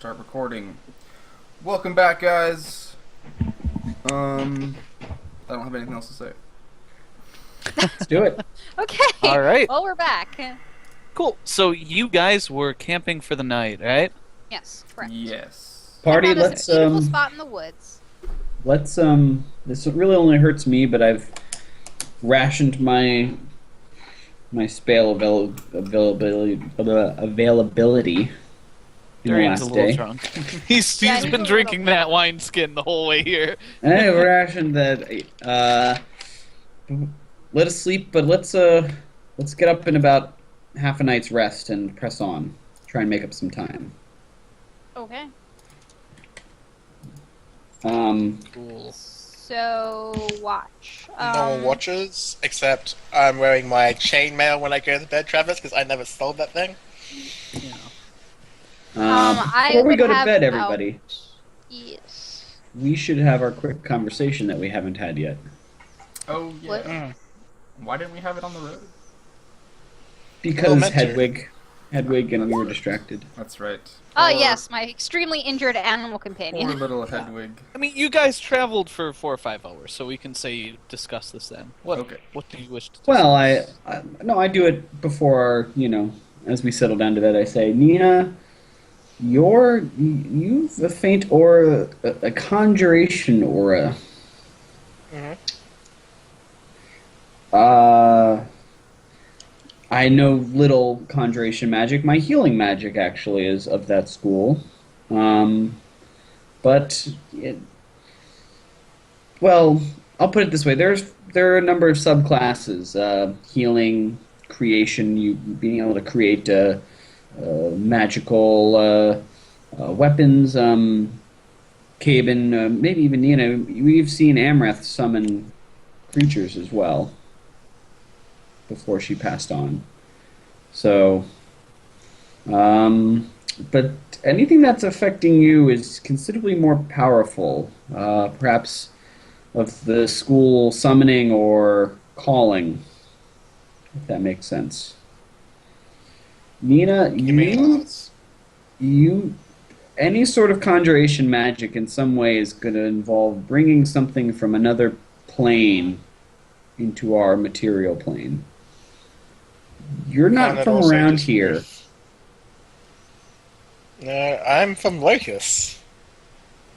Start recording. Welcome back, guys. I don't have anything else to say. Let's do it. Okay. All right. Well, we're back. Cool. So you guys were camping for the night, right? Yes, correct. Yes. Party, I found us let's a beautiful spot in the woods. this really only hurts me, but I've rationed my spell availability in the Darian's last a little day. drunk. he's Yeah, he's been a drinking little- that wine skin the whole way here. I rationed that let us sleep, but let's get up in about half a night's rest and press on. Try and make up some time. Okay. Cool. So, watch. No one watches, except I'm wearing my chainmail when I go to bed, Travis, because I never sold that thing. Yeah. I Before we would go to have bed, out- everybody, Yes. we should have our quick conversation that we haven't had yet. Oh, yeah. What? Why didn't we have it on the road? Because meant to. Hedwig and we were distracted. That's right. Oh, Poor- yes, my extremely injured animal Poor companion. little Hedwig. I mean, you guys traveled for 4 or 5 hours, so we can say you discuss this then. What? Okay. What do you wish to? Well, I do it before, as we settle down to bed. I say, Nina, you've a faint aura, a conjuration aura. Mhm. I know little conjuration magic. My healing magic actually is of that school. But I'll put it this way: there are a number of subclasses: healing, creation, you being able to create magical weapons. Caben, maybe even we've seen Amreth summon creatures as well before she passed on. So, but anything that's affecting you is considerably more powerful, perhaps of the school summoning or calling, if that makes sense. Nina, Give me odds. any sort of conjuration magic in some way is going to involve bringing something from another plane into our material plane. You're not Can't it from also around just here. move? No, I'm from Locus.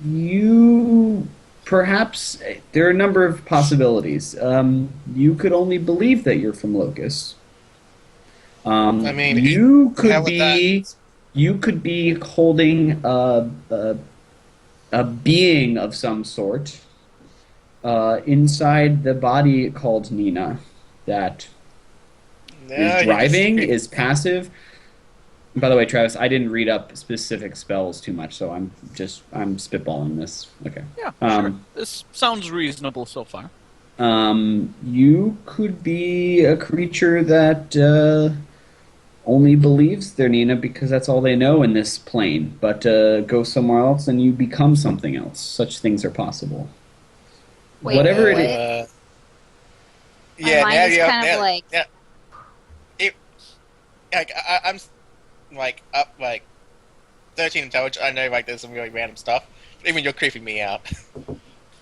You perhaps there are a number of possibilities. You could only believe that you're from Locus. I mean, you how could would be holding a being of some sort inside the body called Nina that is driving, is passive. By the way, Travis, I didn't read up specific spells too much, so I'm spitballing this. Okay. Yeah, Um, sure. This sounds reasonable so far. You could be a creature that only believes they're Nina because that's all they know in this plane, but go somewhere else and you become something else. Such things are possible. Wait, Whatever it what? is. Yeah, mind now is you're kind of like- I'm like up like 13 intelligence. I know like there's some really random stuff. Even you're creeping me out.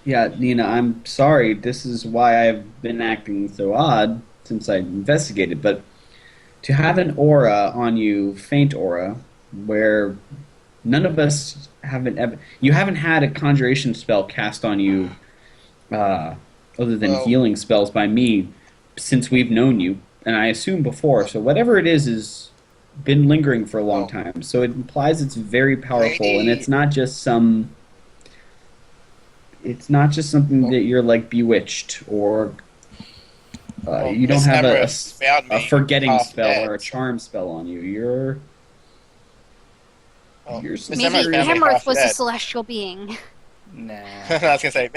Yeah, Nina, I'm sorry. This is why I've been acting so odd since I investigated, but to have an aura on you, faint aura, where none of us you haven't had a conjuration spell cast on you other than Well- healing spells by me since we've known you, and I assume before. So whatever it is been lingering for a long Well- time. So it implies it's very powerful, and Maybe- it's not just something that you're like bewitched or you don't Miss have Emrys found a me forgetting half spell dead. or a charm spell on you. You're Well, Miss Miss Maybe Emrys found me Amorth half was a dead. celestial being. Nah. I was gonna say,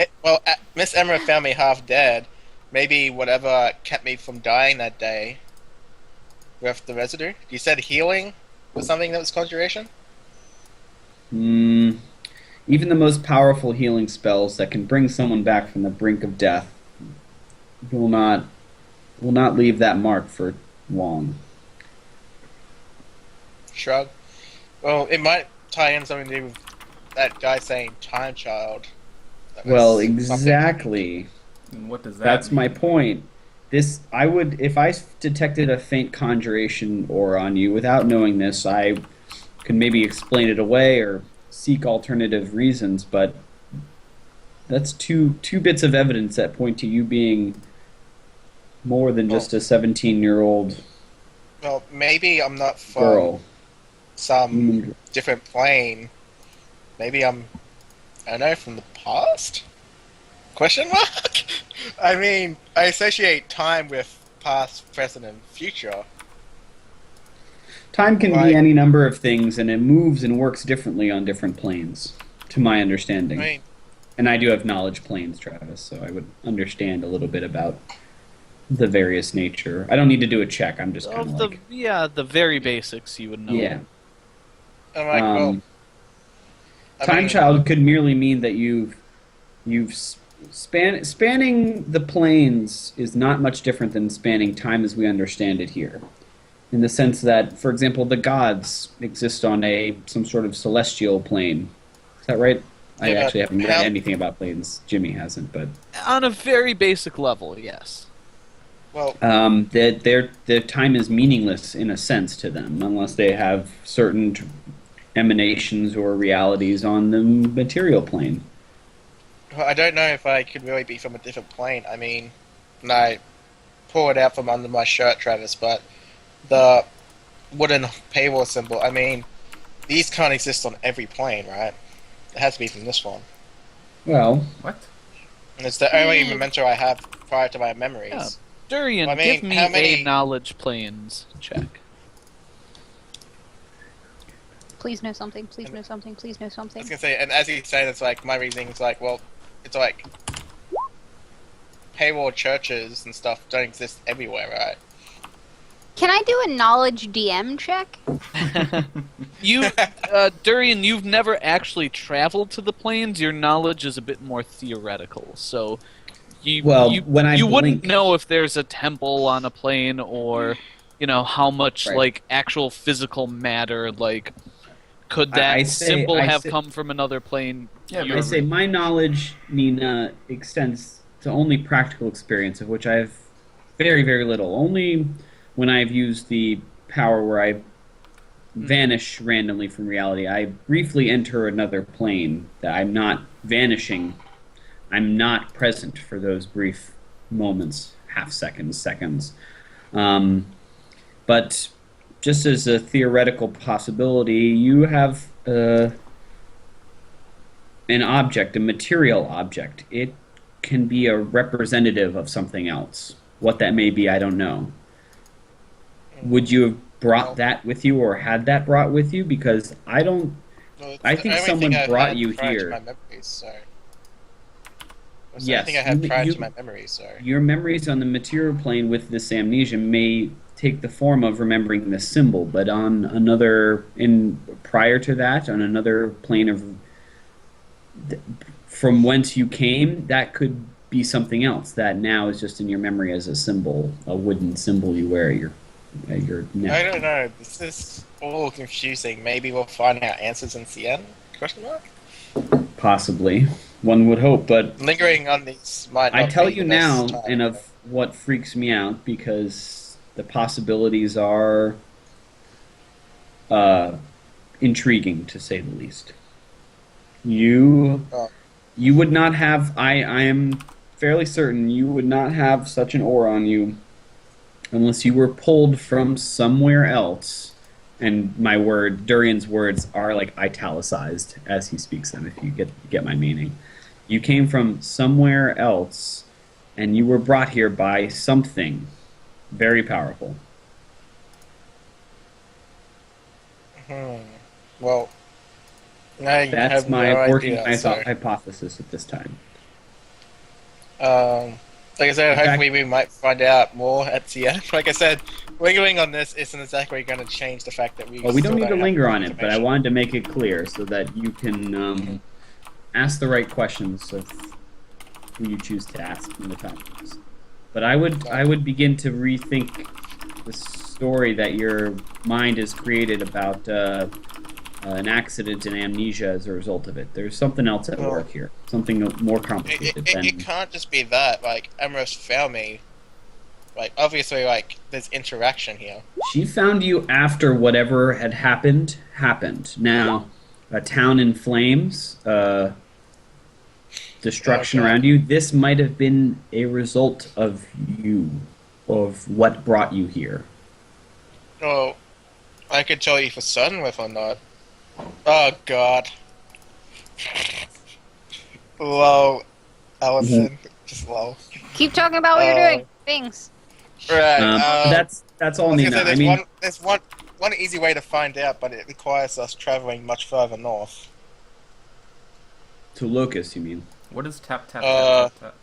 Miss Emma found me half dead. Maybe whatever kept me from dying that day with the residue. You said healing was something that was conjuration? even the most powerful healing spells that can bring someone back from the brink of death will not leave that mark for long. Shrug. Well, it might tie in something to do with that guy saying time child. That was Well, something- exactly. And what does that That's my mean? point. This, I would, if I detected a faint conjuration aura on you without knowing this, I could maybe explain it away or seek alternative reasons. But that's two bits of evidence that point to you being more than just a 17-year-old Well, maybe I'm not from girl. some Mm, different plane. Maybe I don't know, from the past? Question mark? I mean, I associate time with past, present, and future. Time can Right. be any number of things, and it moves and works differently on different planes, to my I understanding. mean, And I do have knowledge planes, Travis, so I would understand a little bit about the various nature. I don't need to do a check. I'm just kind Of of the like, the very basics you would know. yeah. I'm like, well, Um, I Time mean, child could merely mean that spanning the planes is not much different than spanning time as we understand it here, in the sense that, for example, the gods exist on some sort of celestial plane. Is that right? I Yeah, actually haven't read how- anything about planes. Jimmy hasn't, but On a very basic level, yes. well, their time is meaningless in a sense to them, unless they have certain emanations or realities on the material plane. I don't know if I could really be from a different plane. I mean, and I pull it out from under my shirt, Travis, but the wooden paywall symbol, I mean, these can't exist on every plane, right? It has to be from this one. Well, What? And it's the only memento I have prior to my memories. Yeah. Durian, I mean, give me how many- a knowledge planes check. Please know something. Please know something. Please know I was something. gonna say, and as he's saying, it's like, my reasoning is like, well, it's like, paywall churches and stuff don't exist everywhere, right? Can I do a knowledge DM check? You, Durian, you've never actually traveled to the plains. Your knowledge is a bit more theoretical, so Well, you, when I you wouldn't blink- know if there's a temple on a plane or, how much Right. like actual physical matter, like, could I that say- symbol I have say- come from another plane? Yeah, but I say my knowledge, Nina, extends to only practical experience, of which I have very, very little. Only when I've used the power where I vanish randomly from reality. I briefly enter another plane that I'm not vanishing. I'm not present for those brief moments, half seconds, seconds. But just as a theoretical possibility, you have an object, a material object. It can be a representative of something else. What that may be, I don't know. Would you have brought that with you or had that brought with you? Because I don't. Well, it's I the think only someone thing I've brought had you prior here. To my memories, so. It's the Yes, only thing I had you- prior you- to my memories, so. Your memories on the material plane with this amnesia may take the form of remembering the symbol, but on another, prior to that, on another plane of from whence you came, that could be something else that now is just in your memory as a symbol, a wooden symbol you wear at your I neck. don't know. This is all confusing. Maybe we'll find out answers in CN? Question mark? Possibly, one would hope, but Lingering on these might not I tell be you the best now, time. and of what freaks me out, because the possibilities are intriguing, to say the least. You Oh. would not have. I am fairly certain you would not have such an aura on you unless you were pulled from somewhere else. And my word, Durian's words are like italicized as he speaks them. If you get my meaning, you came from somewhere else, and you were brought here by something very powerful. Well, I That's have my no working idea, so, hypothesis at this time. like I said, In fact- hopefully we might find out more at CN. Like I said, lingering on this isn't exactly going to change the fact that we. Well, we don't still need to have linger on it, but I information. wanted to make it clear so that you can ask the right questions of who you choose to ask when the time comes. But I would begin to rethink the story that your mind has created about an accident and amnesia as a result of it. There's something else at Well, work here. Something more It, complicated it, than. it can't just be that. Like, Amorous found me. Like, obviously, like, there's interaction here. She found you after whatever had happened happened. Now, a town in flames, destruction Okay. around you. This might have been a result of you, of what brought you here. Oh, I could tell you for certain whether or not. Oh, God. Low, Allison. Just low. Keep talking about what you're Uh, doing. Things. Right. That's all, I was Nina. gonna say, I mean, there's one easy way to find out, but it requires us traveling much further north. to Locust, you mean? What is tap tap Uh, tap tap?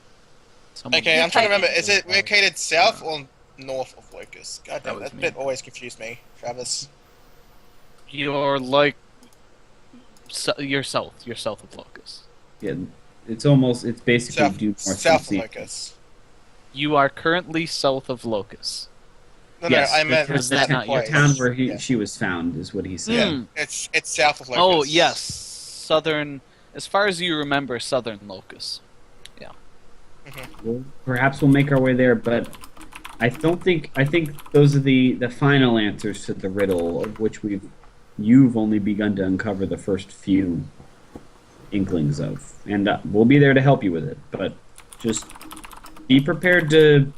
Someone- Okay, I'm trying to remember. Is it Oh. located south or north of Locust? God That damn, was that me. bit always confused me, Travis. You're like you're south. You're south of Locust. Yeah, it's basically South, due north from south of sea. Locust. You are currently south of Locust. No, Yes, no, I meant because the that's that not your place. town where Yeah. she was found is what he said. Yeah, Hmm. it's south of Locust. Oh yes, southern. As far as you remember, southern Locust. Well, perhaps we'll make our way there, but I think those are the final answers to the riddle, of which you've only begun to uncover the first few inklings of, and we'll be there to help you with it. But just be prepared to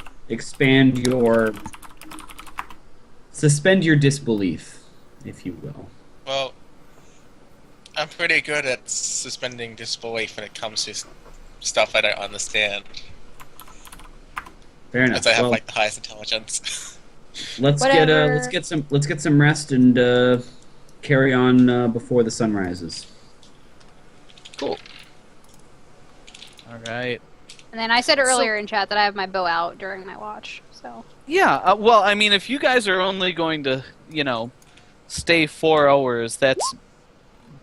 suspend your disbelief, if you will. Well, I'm pretty good at suspending disbelief when it comes to stuff I don't understand, Fair enough. as I have Well, like the highest intelligence. Whatever. let's get some rest and carry on before the sun rises. Cool. All right. And then I said earlier in chat that I have my bow out during my watch. So Yeah. Well, I mean, if you guys are only going to, stay 4 hours, that's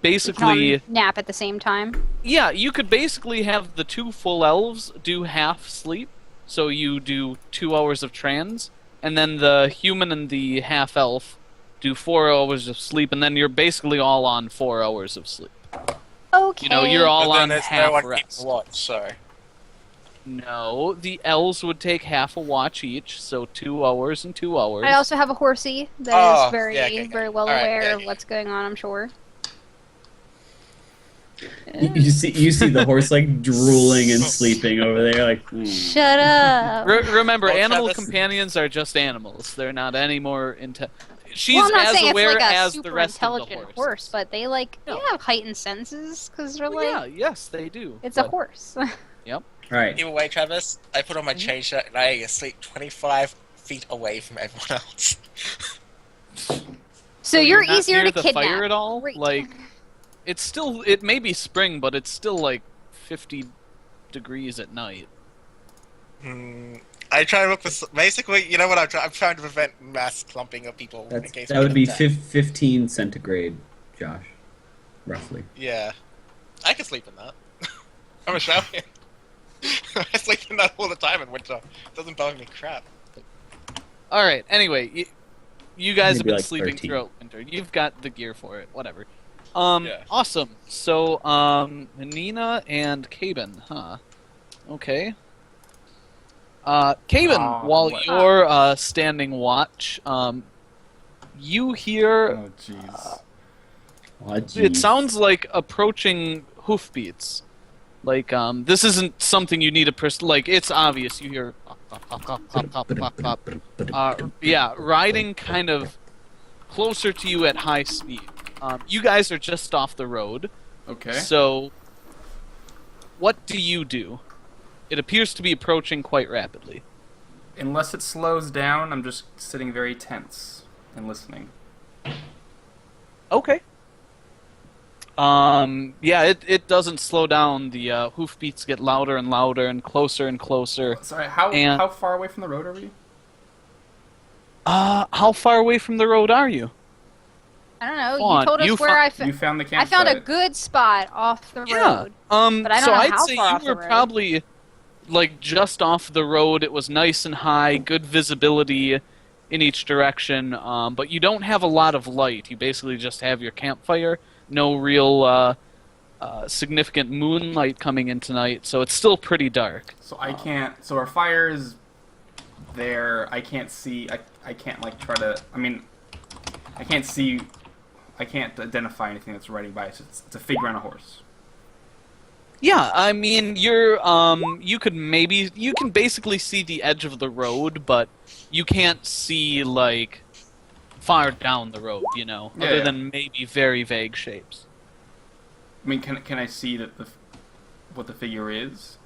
basically. nap at the same time. Yeah, you could basically have the two full elves do half sleep, so you do 2 hours of trans, and then the human and the half elf do 4 hours of sleep, and then you're basically all on 4 hours of sleep. Okay. You're all But then on there's half no one rest. keeping watch, so No, the elves would take half a watch each, so 2 hours and 2 hours. I also have a horsey that is Oh, very, yeah, okay. very well Alright, aware yeah, of yeah. what's going on. I'm sure. You see the horse like drooling and sleeping over there, like. Shut up. Remember, Well, animal Travis- companions are just animals. They're not any more She's well, I'm not as saying aware it's like a as super the rest of the intelligent horse, but they No. they have heightened senses because they're Well, like yeah, yes, they do. it's a but- horse. Right. either way, Travis, I put on my chain shirt and I sleep 25 feet away from everyone else. So you're not easier near to the kidnap. fire at all? Great. Like, it may be spring, but it's still like 50 degrees at night. I try to look for basically. You know what I'm trying to prevent mass clumping of people in case That we would get be attacked. 15 centigrade, Josh, roughly. Yeah, I can sleep in that. I'm a shower. I sleep in that all the time in winter. It doesn't bother me crap. All right. Anyway, you guys have Maybe been like sleeping 13. throughout winter. You've got the gear for it. Whatever. Yeah. Awesome. So, Nina and Caben, huh? Okay. Caben, Oh, while what- you're standing watch, you hear Oh jeez. Oh, it geez. sounds like approaching hoofbeats. Like this isn't something you need a like it's obvious. You hear yeah, riding kind of closer to you at high speed. You guys are just off the road. Okay. So, what do you do? It appears to be approaching quite rapidly. Unless it slows down, I'm just sitting very tense and listening. Okay. Yeah, it doesn't slow down. The hoofbeats get louder and louder and closer. Sorry, And- how far away from the road are we? How far away from the road are you? I don't know. Come on, You told us you where You found the I campsite. found a good spot off the road. But I don't so know I'd how say far you off the were road. probably like just off the road. It was nice and high, good visibility in each direction. But you don't have a lot of light. You basically just have your campfire. no real significant moonlight coming in tonight, so it's still pretty dark. So I can't. So our fire is there. I can't see. I can't like try to. I mean, I can't see. I can't identify anything that's riding by. So it's a figure on a horse. Yeah, I mean, you can basically see the edge of the road, but you can't see, like, far down the road, you know, Yeah, other yeah. than maybe very vague shapes. I mean, can I see that what the figure is?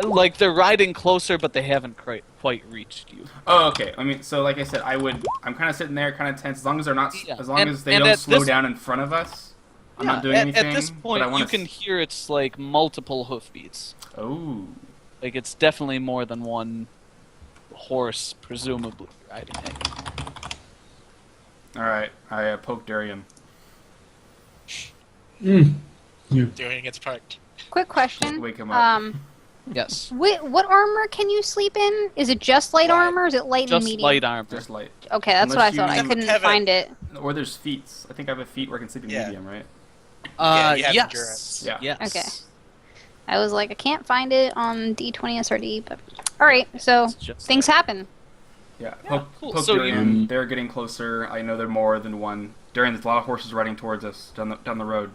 Like, they're riding closer, but they haven't quite reached you. Oh, okay. I mean, so like I said, I'm kind of sitting there, kind of tense. As long as they're not, Yeah. as long And- as they and don't at slow this- down in front of us, I'm Yeah, not doing at anything. this but point, I wanna you can hear it's, like, multiple hoofbeats. Oh. Like, it's definitely more than one horse, presumably, riding it. All right. I poke Darian. Doing its part. Quick question. Wake him up. Yes. What armor can you sleep in? Is it just light Light. armor? Or is it light and Just medium? light armor. Just light. Okay, that's what I Unless thought. I you- couldn't Have it. find it. Or there's feet. I think I have a feet where I can sleep in Yeah. medium, right? Yeah, you have Yes. endurance. Yeah. Yes. Okay. I was like, I can't find it on D20 SRD, but all right. So It's just things like- happen. Yeah. Yeah, Poke, cool. poke So Darian. They're getting closer. I know they're more than one. Darian, there's a lot of horses riding towards us down the road.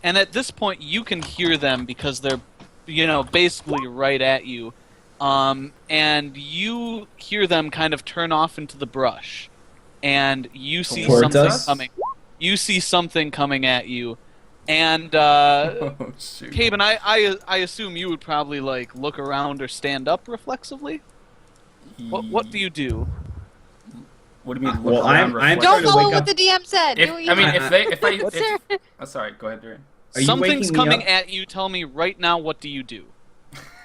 And at this point, you can hear them because they're, basically right at you. And you hear them kind of turn off into the brush. And you see Towards something us? coming. You see something coming at you. And, Oh shoot. Caben, I assume you would probably, like, look around or stand up reflexively? What do you do? What do you mean? Well, Look I'm around Don't trying to follow wake what up- the DM said. If, Do what I you mean, want. if Sir. oh, sorry. Go ahead, Darian. Are you Something's waking me coming up? at you. Tell me right now, what do you do?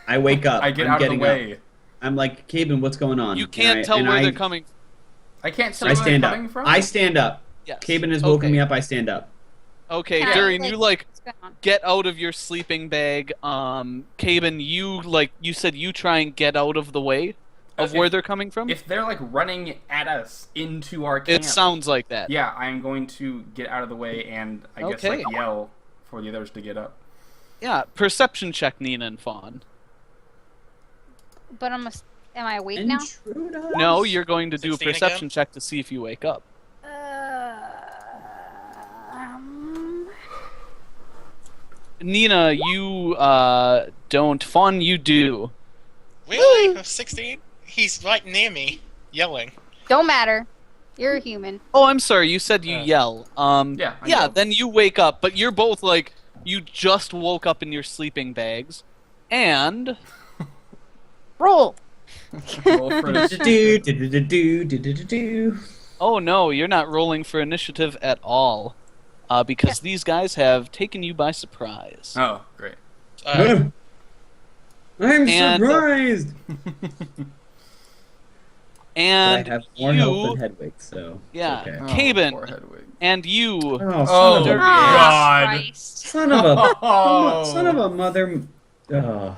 I wake up. I get I'm out of the getting way. Up. I'm like, Caben, what's going on? You And can't tell and where I, they're coming. I can't tell I where stand they're up. coming from. I stand up. Yes. Caben has woken Okay. me up. I stand up. Okay, Yeah, Durian, like- you like What's going on? get out of your sleeping bag. Caben, you said you try and get out of the way of If- where they're coming from. If they're like running at us into our camp, It sounds like that. yeah, I'm going to get out of the way and I guess Okay. like yell for the others to get up. Yeah. Perception check, Nina and Fawn. But am I awake now? Intruder. No, you're going to do a 16 perception again? check to see if you wake up. Um, Nina, you don't. Fawn, you do. Really? 16? He's right near me, yelling. don't matter. You're a human. Oh, I'm sorry. You said you yell. Yeah, I Yeah. yell. Then you wake up, but you're both like you just woke up in your sleeping bags, and Roll. Roll for Do, initiative. do, do, do, do, do, do, do. oh no, you're not rolling for initiative at all, because these guys have taken you by surprise. Oh, great. I'm And- surprised. And But I have more health you, than Hedwig, so it's yeah, okay. Oh, Caben, poor Hedwig. and you, Oh, Oh, son of a God. Christ. son of a Oh. son of a mother. Oh,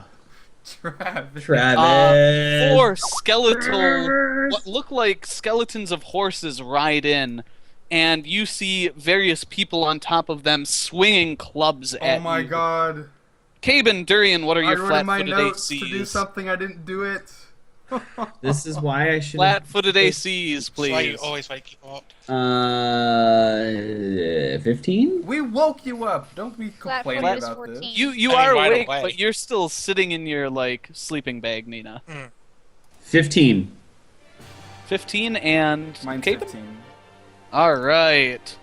Travis. Travis. four skeletal, what look like skeletons of horses ride in, and you see various people on top of them swinging clubs Oh at my you. God. Caben, Durian, what are I your wrote in my flat-footed notes to do ACs? something. I didn't do it. This is why I should. Flat-footed ACs, That's why you please. always wake people up. 15. We woke you up. Don't be complaining Flat-footed is about 14. this. You I are mean, right awake, away. but you're still sitting in your sleeping bag, Nina. 15. 15 and Mine's Caben? 15. All right.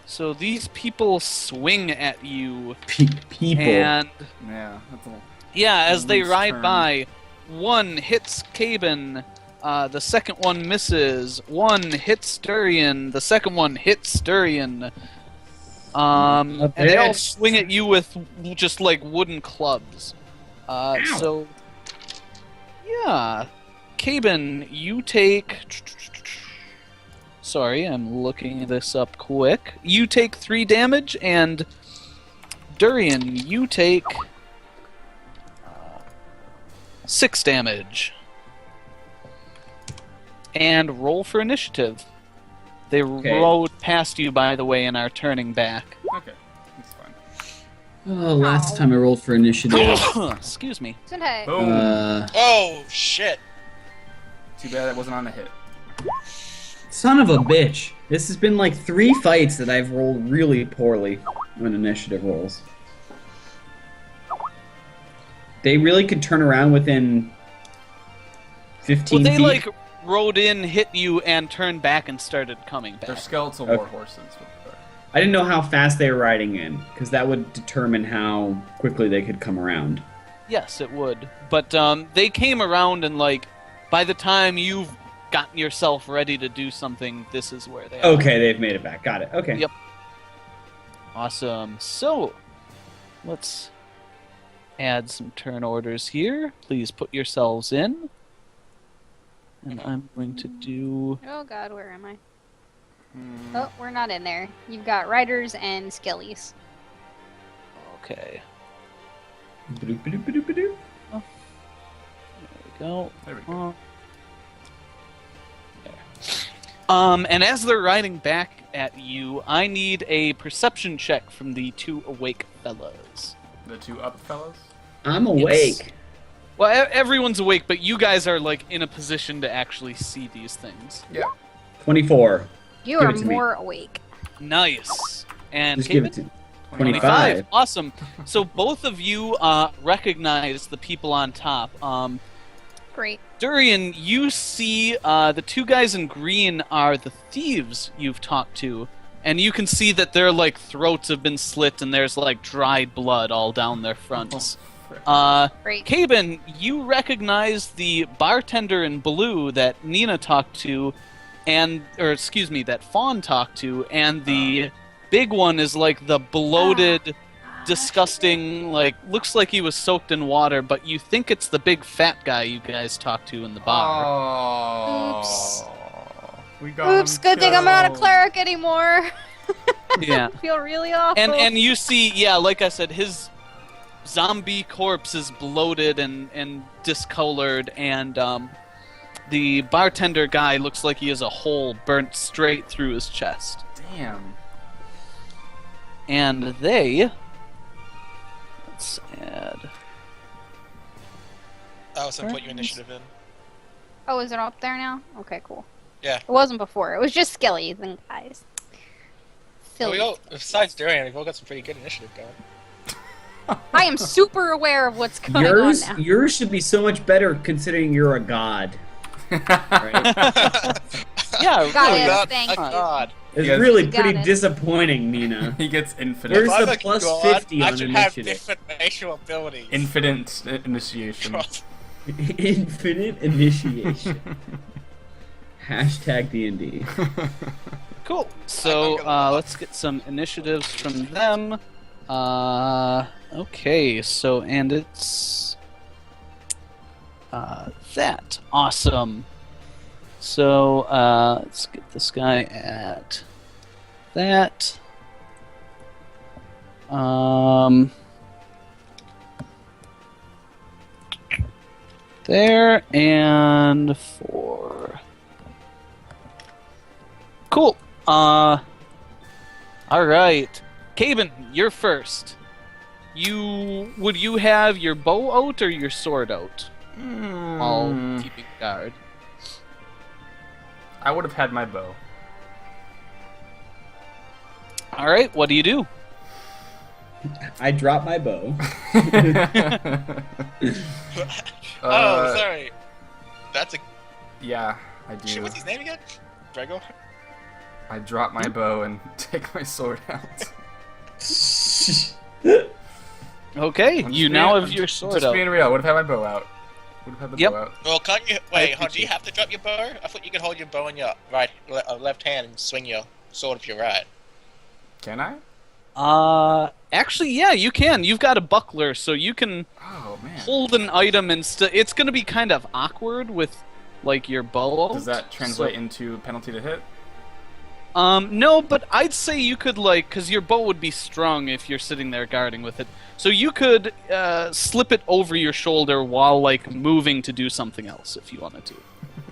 So these people swing at you, People. and Yeah, that's a yeah, as they Loose ride turn. by, one hits Caben, the second one misses. One hits Durian, the second one hits Durian. And they all bitch. swing at you with just like wooden clubs. So, yeah, Caben, you take. Sorry, I'm looking this up quick. You take 3 damage, and Durian, you take 6 damage. And roll for initiative. They Okay. rode past you, by the way, and are turning back. Okay, that's fine. Oh, last time I rolled for initiative. Excuse me. Sunhei. Boom. Oh shit! Too bad that wasn't on a hit. Son of a bitch. This has been like 3 fights that I've rolled really poorly on initiative rolls. They really could turn around within 15 Well, they feet. like rode in, hit you, and turned back and started coming They're back. skeletal Okay. war horses. I didn't know how fast they were riding in, because that would determine how quickly they could come around. Yes, it would. But they came around, and like by the time you've gotten yourself ready to do something, this is where they are. Okay, they've made it back. Got it. Okay. Yep. Awesome. So, let's add some turn orders here. Please put yourselves in. And I'm going to do... Oh god, where am I? Hmm. Oh, we're not in there. You've got riders and skellies. Okay. Ba-doop-ba-doop-ba-doop-ba-doop. There we go. There we go. There. And as they're riding back at you, I need a perception check from the 2 awake fellows. The 2 up fellows. I'm awake. Well, everyone's awake, but you guys are like in a position to actually see these things. Yeah. 24. You Give are it to me. more awake. Nice. And Just give Cayman? it to 25. 25. Awesome. So both of you recognize the people on top. Great. Durian, you see the 2 guys in green are the thieves you've talked to, and you can see that their like throats have been slit and there's like dried blood all down their fronts. Great. Caben, you recognize the bartender in blue that Nina talked to, that Fawn talked to, and the big one is like the bloated, disgusting, like looks like he was soaked in water, but you think it's the big fat guy you guys talked to in the bar. Oh. Oops. We got Oops, him good thing I'm not a killed. cleric anymore. Yeah. I feel really awful. And you see, yeah, like I said, his zombie corpse is bloated and discolored, and the bartender guy looks like he has a hole burnt straight through his chest. Damn. And they... Let's add... Allison, put your initiative in. Oh, is it up there now? Okay, cool. Yeah. It wasn't before. It was just skellies and guys. Well, Silly. besides Durian, we've all got some pretty good initiative going. I am super aware of what's going Yours, on now. yours should be so much better considering you're a god. Right? Yeah, Got really. it. God, thank a you. god. It's Yes. really You got pretty it. disappointing, Nina. He gets infinite. Where's If I'm the a plus god, 50 I on should have initiative? different racial abilities. Infinite initiation. Infinite initiation. Hashtag D&D. Cool. So let's get some initiatives from them. Okay. So and it's that awesome. So let's get this guy at that. There and 4. Cool. All right, Caben, you're first. Would you have your bow out or your sword out? All keeping guard. I would have had my bow. All right, what do you do? I drop my bow. Oh, sorry. That's a Yeah, I do. shit. What's his name again? Drago. I drop my bow and take my sword out. Okay, I'm you just now being- have your sword Just out. being real, I would have had my bow out. Would have had the Yep. bow out. Well, can't you? Wait, do appreciate you have to drop your bow? I thought you could hold your bow in your left hand and swing your sword with your right. Can I? Actually, yeah, you can. You've got a buckler, so you can Oh man. hold an item and it's going to be kind of awkward with like your bow. Does that translate So- into penalty to hit? No, but I'd say you could because your bow would be strung if you're sitting there guarding with it. So you could slip it over your shoulder while like moving to do something else if you wanted to.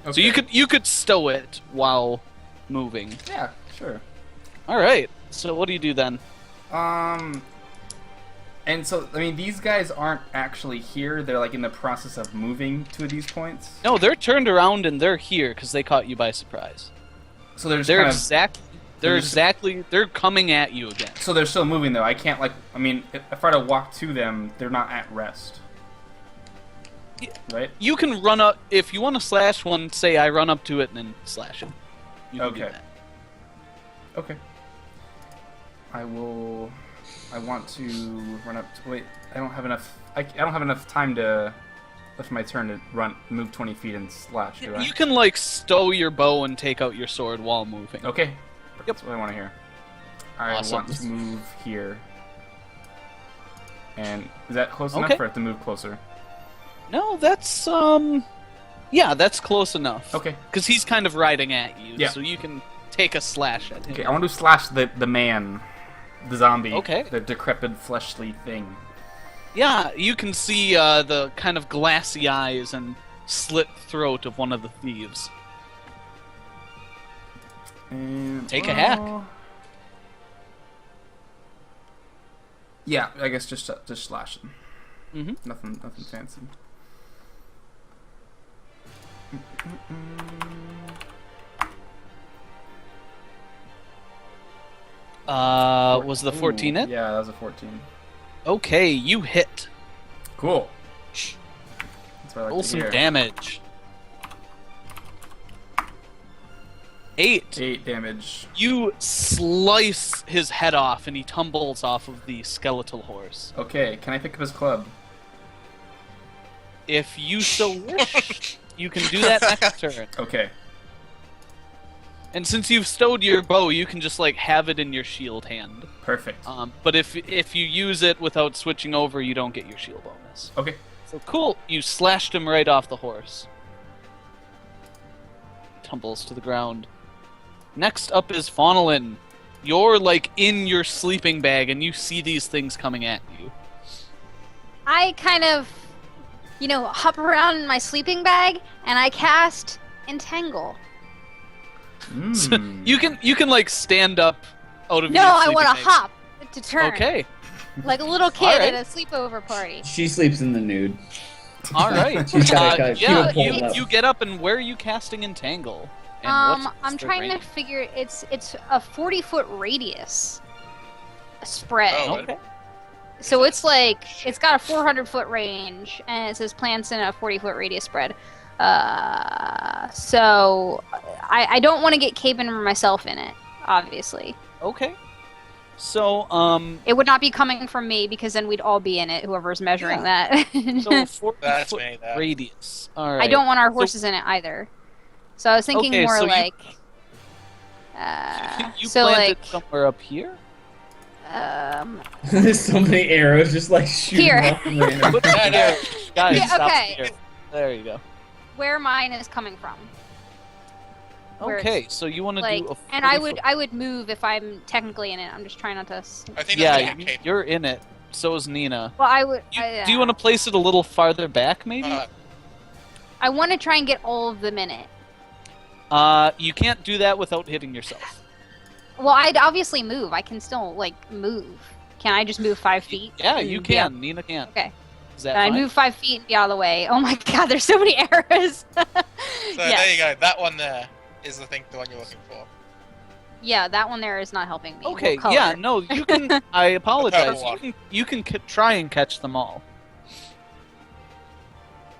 Okay. So you could stow it while moving. Yeah, sure. All right. So what do you do then? And so, I mean, these guys aren't actually here. They're, like, in the process of moving to these points. No, they're turned around and they're here because they caught you by surprise. So they're just They're kind of... exactly. They're coming at you again. So they're still moving, though. I can't, like... I mean, if I try to walk to them, they're not at rest. Right? You can run up if you want to slash one. Say I run up to it and then slash it. You can do Okay. that. Okay. I will... I want to run up... Wait, I don't have enough... I don't have enough time to... That's my turn to move 20 feet and slash, do I? You can like stow your bow and take out your sword while moving. Okay. That's what I want to hear. I Awesome. want to move here. And is that close enough Okay. for it to move closer? No, that's yeah, that's close enough. Okay. Because he's kind of riding at you, Yeah. so you can take a slash at him. Okay, I want to slash the man. The zombie. Okay. The decrepit, fleshly thing. Yeah, you can see the kind of glassy eyes and slit throat of one of the thieves. And, Take a hack. Yeah, I guess just slash him. Mm-hmm. Nothing fancy. Was the 14 it? Yeah, that was a 14. Okay, you hit. Cool. That's what I like Roll to some hear. damage. 8. 8 damage. You slice his head off, and he tumbles off of the skeletal horse. Okay, can I pick up his club? If you so wish, you can do that next turn. Okay. And since you've stowed your bow, you can just like have it in your shield hand. Perfect. But if you use it without switching over, you don't get your shield bonus. Okay. So cool, you slashed him right off the horse. Tumbles to the ground. Next up is Faunolin. You're like in your sleeping bag, and you see these things coming at you. I kind of, hop around in my sleeping bag and I cast Entangle. So you can like stand up out of your No, I sleeping want to bag. hop to turn. Okay. Like a little kid Alright. at a sleepover party. She sleeps in the nude. All right. She's got a Yeah, cube pulled up. you get up, and where are you casting Entangle? And what's I'm the trying to range? figure it's a 40-foot radius spread. Oh, Okay. So it's like it's got a 400-foot range, and it says plants in a 40-foot radius spread. So I don't want to get Caven or myself in it, obviously. Okay. So It would not be coming from me because then we'd all be in it, whoever's measuring so that. 40 That's foot me, that. radius. All right. I don't want our horses in it either. So I was thinking Okay, more so you- like. You so planted like somewhere up here. There's so many arrows just like shooting Here. off from random. Put it there. Guys, Yeah, stop okay. here. There you go. where mine is coming from. Where Okay, it's, so you want to Like, do a and I 40 would move if I'm technically in it. I'm just trying not to. I think Yeah, that's what you're in it. So is Nina. Well, I would. Do you want to place it a little farther back, maybe? I want to try and get all of them in it. You can't do that without hitting yourself. Well, I'd obviously move. I can still move. Can I just move 5 feet? Yeah, and you be out- can. Nina can. Okay. Is that Then I'd fine? move 5 feet and be out of the way. Oh my god, there's so many arrows. So Yes. there you go. That one there is the one you're looking for. Yeah, that one there is not helping me. Okay, What color? yeah, no, you can. I apologize. one. You can try and catch them all.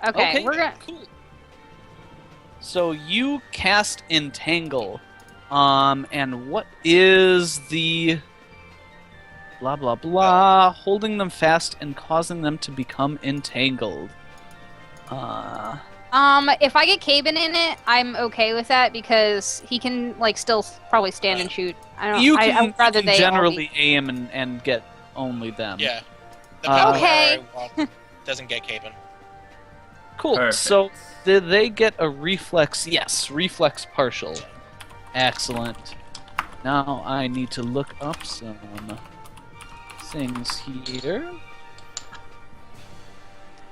Okay, we're gonna. Cool. So you cast Entangle, and what is the blah blah blah? Holding them fast and causing them to become entangled. If I get Caben in it, I'm okay with that because he can still probably stand and shoot. I don't. You I can, would rather you can they all generally aim and get only them. Yeah. The Uh, purple Okay. arrow one doesn't get Capen. Cool. Perfect. So did they get a reflex? Yes, reflex partial. Excellent. Now I need to look up some things here.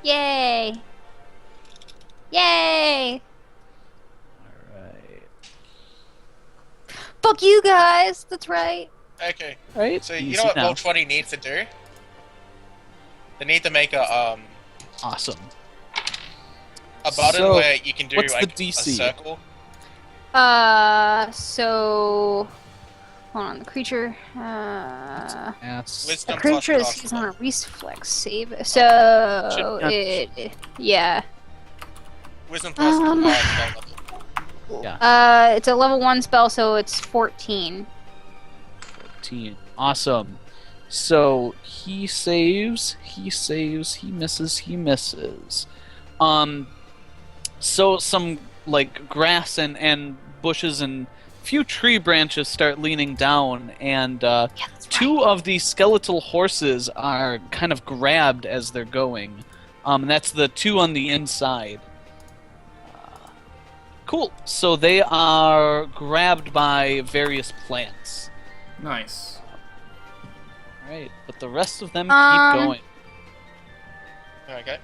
Yay! Yay! Alright. fuck you guys. That's right. Okay. Right? So you Easy know what now. Roll20 needs to do? They need to make a Awesome. button So, where you can do what's the like DC? a circle. So hold on. The creature. Yes. The Wisdom creature plus is on a cost. reflex save. So Should not- yeah. Wisdom plus Um, spell level. It's a level 1 spell, so it's 14. 14. Awesome. So he saves, he misses, he misses. So some like grass and bushes and few tree branches start leaning down, and Yeah, that's two of the skeletal horses are kind of grabbed as they're going. And that's the two on the inside. Cool. So they are grabbed by various plants. Nice. Right, but the rest of them Um, keep going. Okay.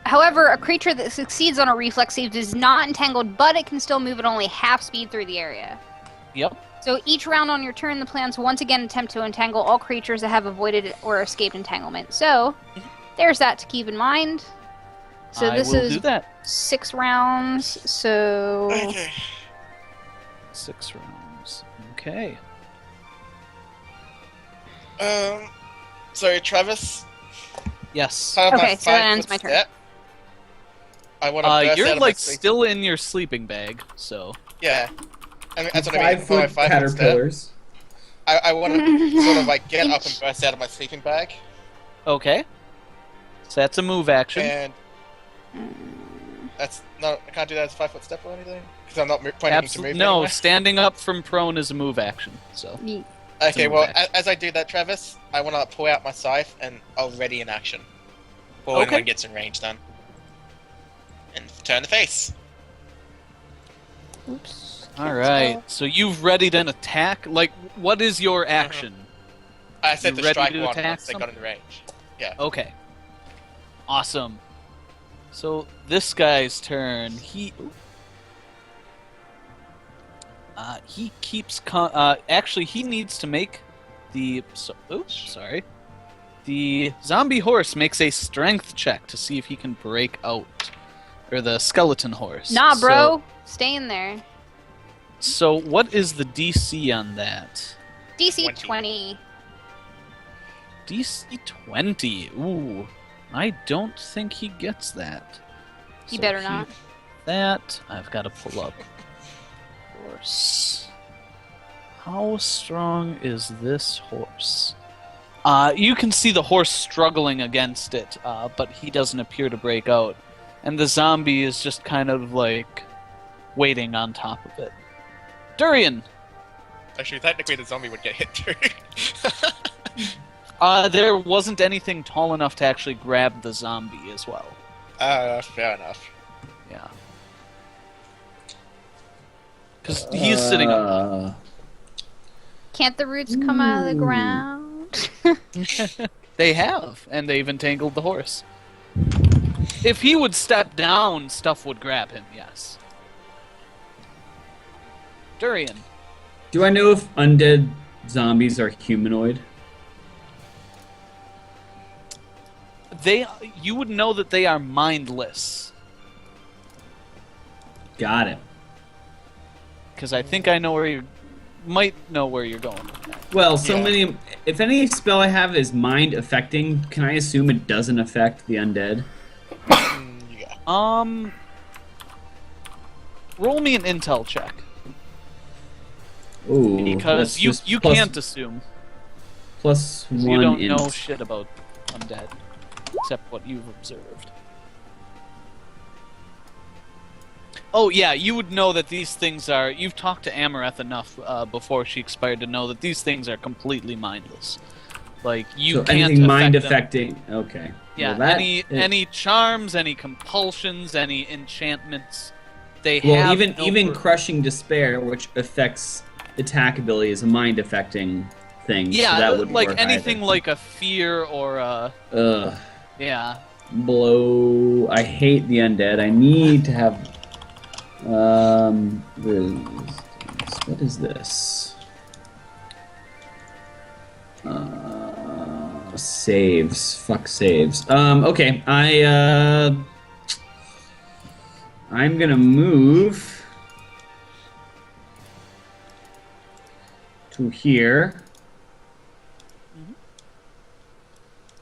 However, a creature that succeeds on a reflex save is not entangled, but it can still move at only half speed through the area. Yep. So each round on your turn, the plants once again attempt to entangle all creatures that have avoided or escaped entanglement. So there's that to keep in mind. So I this will is do that. 6 rounds. So Okay. 6 rounds. Okay. So Travis, Yes. part of Okay, my so that 5 ends foot my turn. step, I want to burst out You're of my like sleep. still in your sleeping bag, so Yeah. I mean, that's what I mean. For my 5-foot 5 foot step, caterpillars. I want to sort of like get up and burst out of my sleeping bag, okay. So that's a move action. and that's no, I can't do that as a 5 foot step or anything because I'm not planning to move. No, anywhere. standing up from prone is a move action. So Okay, move well, action. as I do that, Travis, I want to pull out my scythe and I'll ready in action. For when Okay. one gets in range, done. And turn the face. oops. all right. So you've readied an attack. Like, what is your action? I said You to ready strike to one attack once they got in range. Okay. Awesome. So this guy's turn. He keeps actually he needs to make the sorry. The zombie horse makes a strength check to see if he can break out. Or the skeleton horse. Nah, bro. Stay in there. So what is the DC on that? DC 20. 20. DC 20. Ooh. I don't think he gets that. You So better not. That I've got to pull up. Horse. How strong is this horse? You can see the horse struggling against it, but he doesn't appear to break out. And the zombie is just kind of like waiting on top of it. Durian! Actually, technically the zombie would get hit too. There wasn't anything tall enough to actually grab the zombie as well. Fair enough. Yeah. Because he's sitting up. Can't the roots come out of the ground? They have, and they've entangled the horse. If he would step down, stuff would grab him, yes. Durian. Do I know if undead zombies are humanoid? You would know that they are mindless. Got it. Because I think I know where you might know where you're going with that. Well, so Yeah. many. If any spell I have is mind affecting, can I assume it doesn't affect the undead? Yeah. Roll me an intel check. Ooh, Because that's you just you plus- can't assume. plus 'Cause one you don't int. know shit about undead. Except what you've observed. Oh yeah, you would know that these things are. You've talked to Amareth enough before she expired to know that these things are completely mindless. Like you So can't anything mind affect them. affecting. Okay. Yeah, Well, that any charms, any compulsions, any enchantments, they Well, have. even no crushing despair, which affects attack ability, is a mind affecting thing. yeah, so that wouldn't like work anything either. like a fear or a Ugh. yeah. Blow. I hate the undead. I need to have What is this? Saves. Fuck saves. Okay. I'm gonna move to here.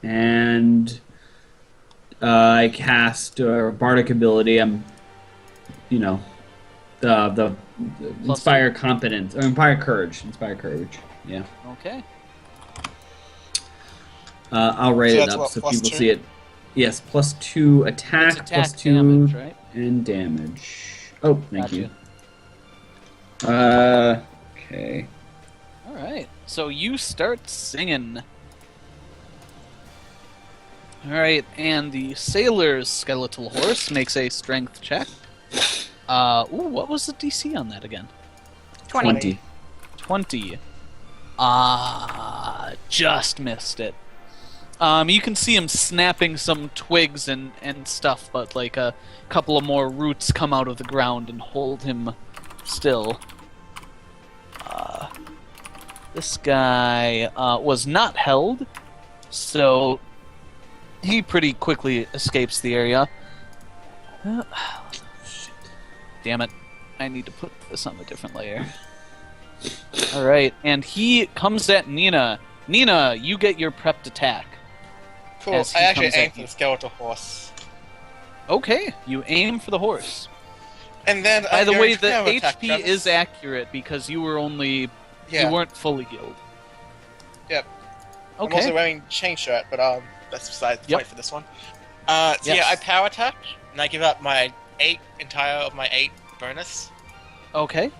And I cast a bardic ability. I'm, the inspire competence or inspire courage. Inspire courage. Yeah. Okay. I'll write So it that's up what, so plus people 2? see it. Yes, +2 attack, It's attack +2 damage, right? and damage. Oh, thank Gotcha. you. Okay. All right. So you start singing. All right, and the sailor's skeletal horse makes a strength check. What was the DC on that again? 20. 20. Just missed it. You can see him snapping some twigs and stuff, but like a couple of more roots come out of the ground and hold him still. This guy was not held, so he pretty quickly escapes the area. Shit. Damn it. I need to put this on a different layer. Alright, and he comes at Nina. Nina, you get your prepped attack. Cool. As he I actually comes at aim for you. the skeletal horse. Okay, you aim for the horse. And then By the way, the attack, HP Travis. is accurate because you were only... Yeah. You weren't fully healed. Yep. I'm also Okay. wearing chain shirt, but that's besides the Yep. point for this one. So Yes. yeah, I power attack, and I give up my 8 bonus. Okay.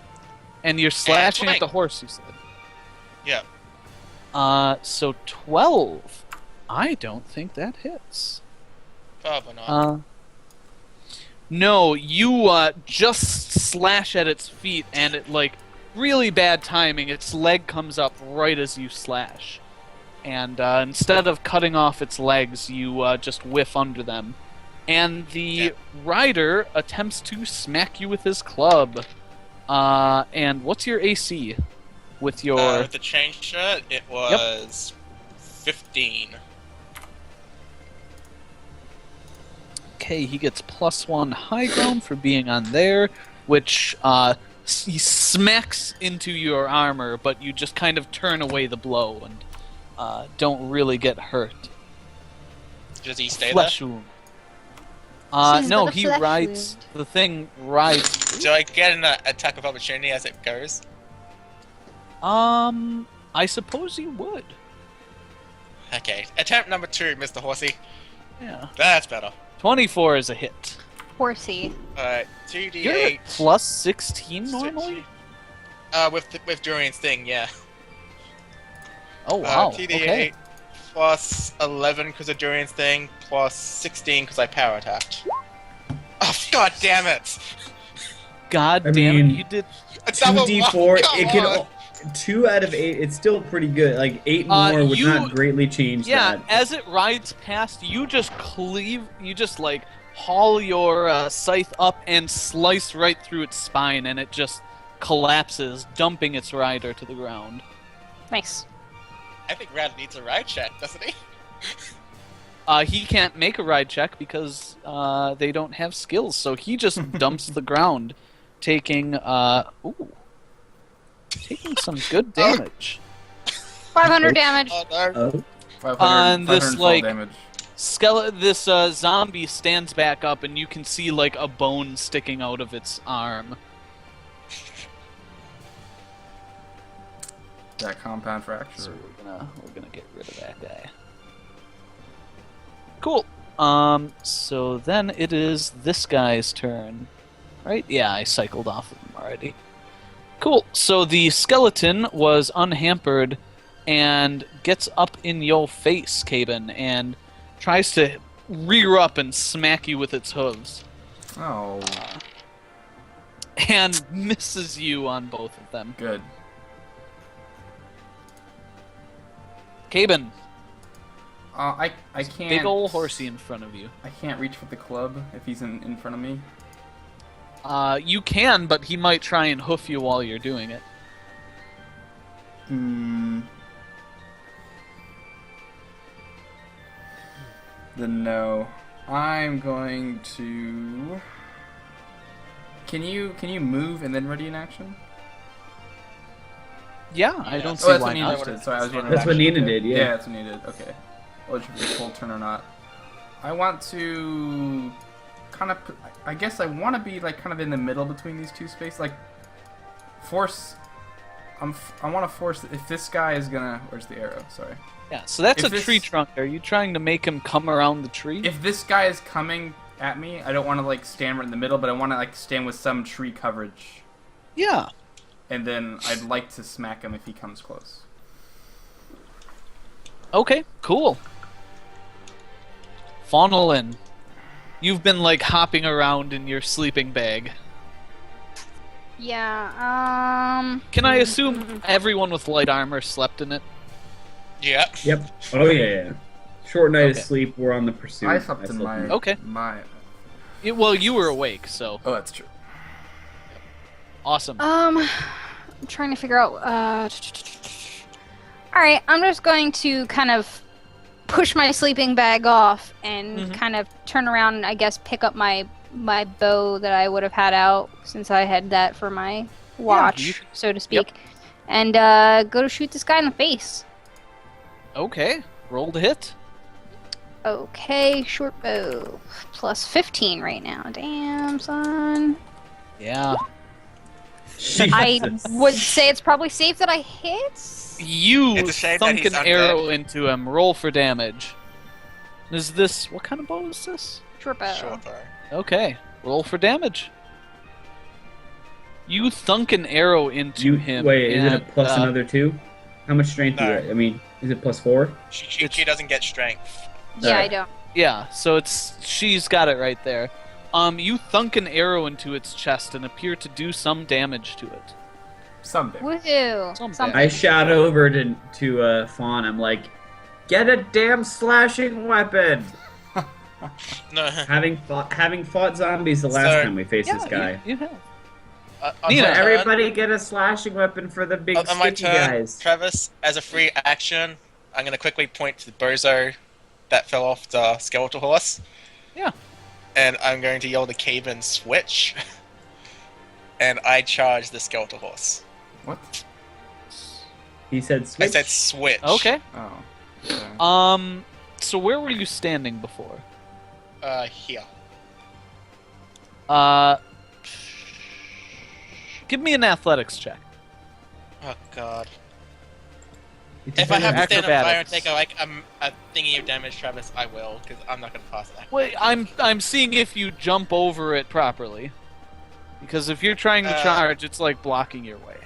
And you're slashing at flank. the horse, you said. Yeah. So 12. I don't think that hits. Probably not. No, you just slash at its feet, and it like really bad timing. Its leg comes up right as you slash, and instead of cutting off its legs, you just whiff under them, and the Yeah. rider attempts to smack you with his club. And what's your AC with your? With the chain shirt, it was 15. Okay, he gets +1 high ground for being on there, which he smacks into your armor, but you just kind of turn away the blow and don't really get hurt. Does he stay Flesh wound. She's No, got a he flesh rides. wound. The thing rides. there? Do I get an attack of opportunity as it goes? I suppose you would. Okay. Attempt number 2, Mr. Horsey. Yeah. That's better. 24 is a hit. Horsey. Alright, You're 2d8. at +16 normally. With Durian's thing, yeah. Oh wow. 2d8 Okay. plus 11 because of Durian's thing, plus 16 because I power attacked. Oh, god damn it! God I damn mean, it! You did. A double 2d4. one, come It can. on. 2 out of 8. It's still pretty good. Like 8 more would you- not greatly change Yeah, that. as it rides past, you just like haul your scythe up and slice right through its spine, and it just collapses, dumping its rider to the ground. Nice. I think Rad needs a ride check, doesn't he? He can't make a ride check because they don't have skills, so he just dumps the ground, taking some good damage. 500 damage. Oh no. Oh. 500, On this, 500 fall like- damage. This zombie stands back up, and you can see like a bone sticking out of its arm. That compound So fracture. we're gonna get rid of that guy. Cool. So then it is this guy's turn, right? Yeah, I cycled off of him already. Cool. So the skeleton was unhampered and gets up in your face, Caben, and tries to rear up and smack you with its hooves, Oh, and misses you on both of them. good. Caben, I can't. big ol' horsey in front of you. I can't reach with the club if he's in front of me. You can, but he might try and hoof you while you're doing it. Hmm. Then no. I'm going to. Can you move and then ready in action? Yeah, I Yeah. don't Oh, see that's why what Nina not. just did. Sorry, I was wondering. That's what if- Nina did, yeah. Yeah, that's what Nina did. Okay. Whether it should be full turn or not. I want to kind of. I guess I want to be like kind of in the middle between these two spaces. Like force. I want to force. If this guy is gonna. Where's the arrow? Sorry. Yeah, so that's If a this- tree trunk. Are you trying to make him come around the tree? If this guy is coming at me, I don't want to like stand right in the middle, but I want to like stand with some tree coverage, Yeah. and then I'd like to smack him if he comes close. Okay, cool. Faunolin, you've been like hopping around in your sleeping bag. Yeah, Can I assume everyone with light armor slept in it? Yeah. Yep. Oh yeah. Short night Okay. of sleep. We're on the pursuit. I slept in slept my. Okay. My. Well, you were awake, so Oh, that's true. awesome. I'm trying to figure out. All right, I'm just going to kind of push my sleeping bag off and Mhm. kind of turn around and I guess pick up my bow that I would have had out since I had that for my watch, you- so to speak, and go to shoot this guy in the face. Okay, roll to hit. Okay, short bow plus 15 right now. Damn, son. Yeah. I would say it's probably safe that I hit. You It's a shame that thunk he's an undead. arrow into him. Roll for damage. Is this what kind of bow is this? Short bow. Short bow. Okay, roll for damage. You thunk an arrow into him. Wait, is it a and, plus another 2? How much strength do you No. get? I mean, is it plus 4? She doesn't get strength. Yeah, I Alright. don't. Yeah, so she's got it right there. You thunk an arrow into its chest and appear to do some damage to it. Someday. Woohoo! Someday. Something. I shout over to Fawn. I'm like, get a damn slashing weapon. No. having fought zombies the last So- time we faced this guy. You have. On Nina, my turn- Everybody get a slashing weapon for the big on my sticky turn, guys. Travis, as a free action, I'm going to quickly point to the bozo that fell off the skeletal horse. Yeah. And I'm going to yell the cave-in switch. And I charge the skeletal horse. What? He said switch. I said switch. Okay. Oh. Okay. So where were you standing before? Here. Give me an athletics check. Oh, God. It's If I have to stand on fire and Acrobatics. take a thingy of damage, Travis, I will, because I'm not going to pass that. Wait, I'm seeing if you jump over it properly. Because if you're trying to Uh, charge, it's like blocking your way.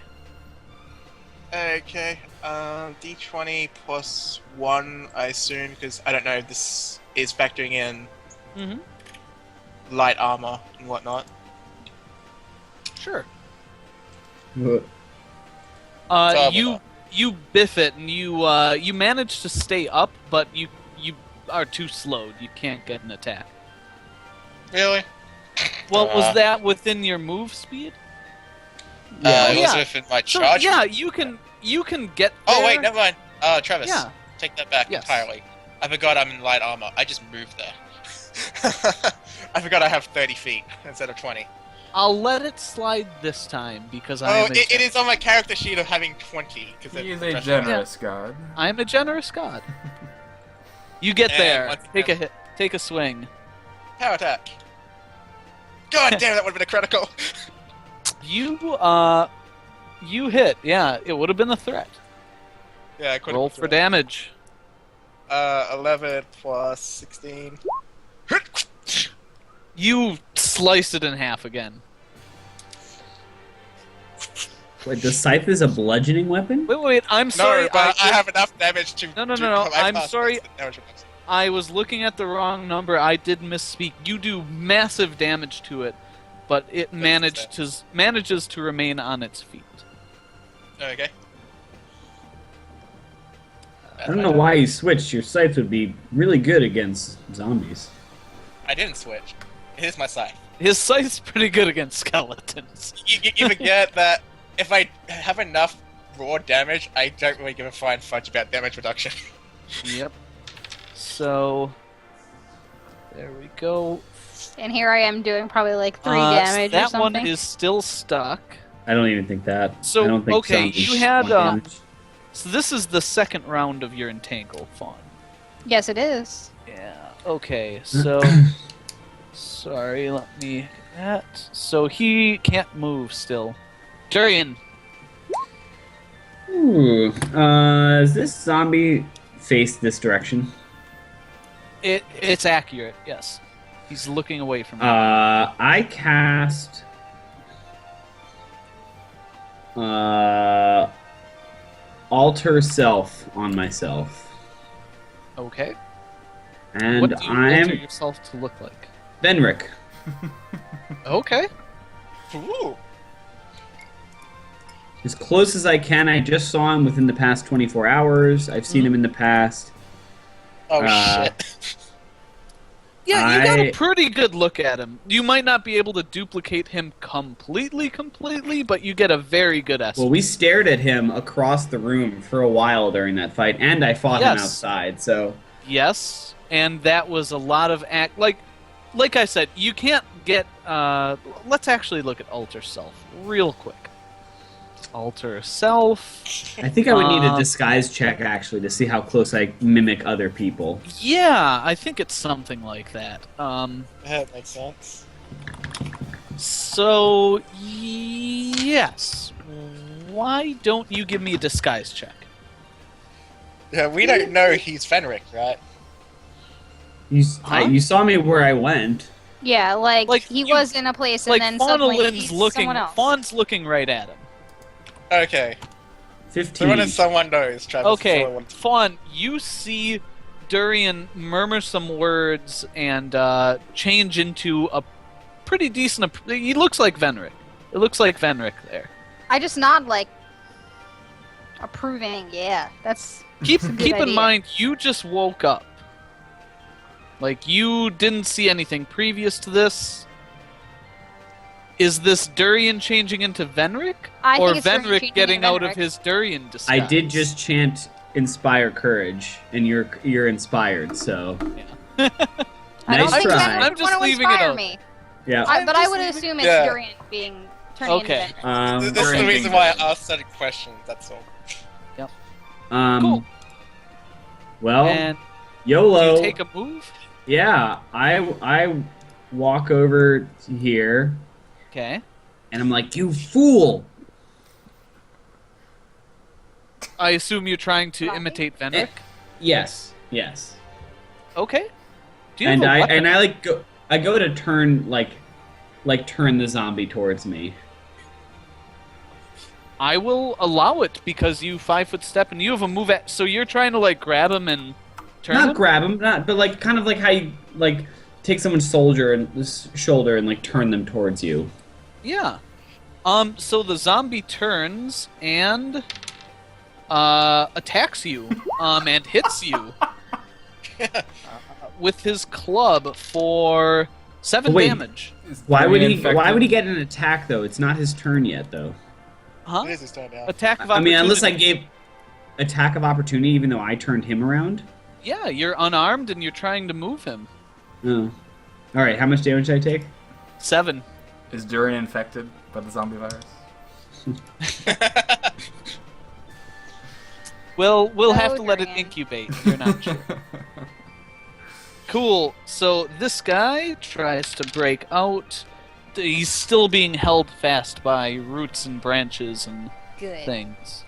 Okay, D20 plus 1, I assume, because I don't know if this is factoring in Mm-hmm. light armor and whatnot. Sure. What? You biff it and you manage to stay up, but you are too slowed. You can't get an attack. Really? Well, was Uh. that within your move speed? Yeah. It was yeah. within my So, charge. yeah, you can get. Oh, there. wait, never mind. Travis, Yeah. take that back Yes. entirely. I forgot I'm in light armor. I just moved there. I forgot I have 30 feet instead of 20. I'll let it slide this time because I Oh, am it is on my character sheet of having 20. Cause He it's is a just- generous god. I'm a generous god. You get And there. once Take a again- hit. Take a swing. Power attack. God damn, that would have been a critical. You hit. Yeah, it would have been a threat. Yeah, I could Roll for damage. 11 plus 16. You slice it in half again. Wait, the scythe is a bludgeoning weapon? Wait. I'm sorry. No, but I have enough damage to. No. to I'm bypass sorry. the damage bonus. I was looking at the wrong number. I did misspeak. You do massive damage to it, but it manages to remain on its feet. Okay. I don't know why you switched. Your scythe would be really good against zombies. I didn't switch. It is my scythe. His sight's pretty good against skeletons. You forget that if I have enough raw damage, I don't really give a flying fudge about damage reduction. Yep. So there we go. And here I am doing probably like 3 So damage or that something. one is still stuck. I don't even think that. So, I don't think okay, zombies you had, want damage. So this is the second round of your entangle, Fawn. Yes, it is. Yeah. Okay. So sorry. Let me get that. So he can't move still. Durian. Ooh, is this zombie face this direction? It's accurate. Yes. He's looking away from you. I cast alter self on myself, Okay. and What do you I'm alter yourself to look like? Venric. Okay. Ooh. As close as I can. I just saw him within the past 24 hours. I've seen him in the past. Oh Uh, shit. Yeah, you got a I- pretty good look at him. You might not be able to duplicate him completely, but you get a very good estimate. Well, we stared at him across the room for a while during that fight, and I fought him Yes. outside. So Yes, and that was a lot of like I said, you can't get let's actually look at alter self real quick. Alter self. I think I would need a Um, disguise check actually to see how close I mimic other people. Yeah, I think it's something like that. That makes sense. So yes. Why don't you give me a disguise check? Yeah, we don't know he's Fenric, right? Huh? You saw me where I went. Yeah, like, Like, he you- was in a place and Like then suddenly he's someone else. Fawn's looking right at him. Okay. So 15. what if someone knows, Travis? Okay, Someone- Fawn, you see Durian murmur some words and change into a pretty decent. He looks like Venric. It looks like Venric there. I just nod like approving. Yeah, that's Keep a good keep in idea. mind, you just woke up. Like you didn't see anything previous to this. Is this Durian changing into Venric, I or think it's Durian Venric changing getting into out of Venric. his Durian disguise? I did just chant inspire courage, and you're inspired. So I Nice don't think try. Venric I'm would just wanna leaving it inspire out. me. yeah. But I just would leaving- assume it's Yeah. Durian being turned Okay. into Venric. This is During the reason being why I done. asked certain questions, that's all. Cool. Well, And YOLO. do you take a move? Yeah, I walk over to here, Okay. and I'm like, you fool! I assume you're trying to imitate Venric. Yes, yes. Okay. Do you And have a I weapon? and I like go to turn turn the zombie towards me. I will allow it because you 5-foot step and you have a move at. So you're trying to like grab him and turn Not him. grab him, but like kind of like how you like take someone's shoulder and like turn them towards you. Yeah. So the zombie turns and attacks you. And hits you with his club for 7 Oh, wait. damage. Why would Durian he? Why infected? would he get an attack though? It's not his turn yet though. Huh? It is his turn now. Attack of I mean, opportunity. unless I gave attack of opportunity, even though I turned him around. Yeah, you're unarmed and you're trying to move him. Oh. All right. How much damage did I take? 7. Is Durian infected by the zombie virus? Well, we'll Oh, have to let it Durian. incubate. You're not sure. Cool. So this guy tries to break out. He's still being held fast by roots and branches and Good. things.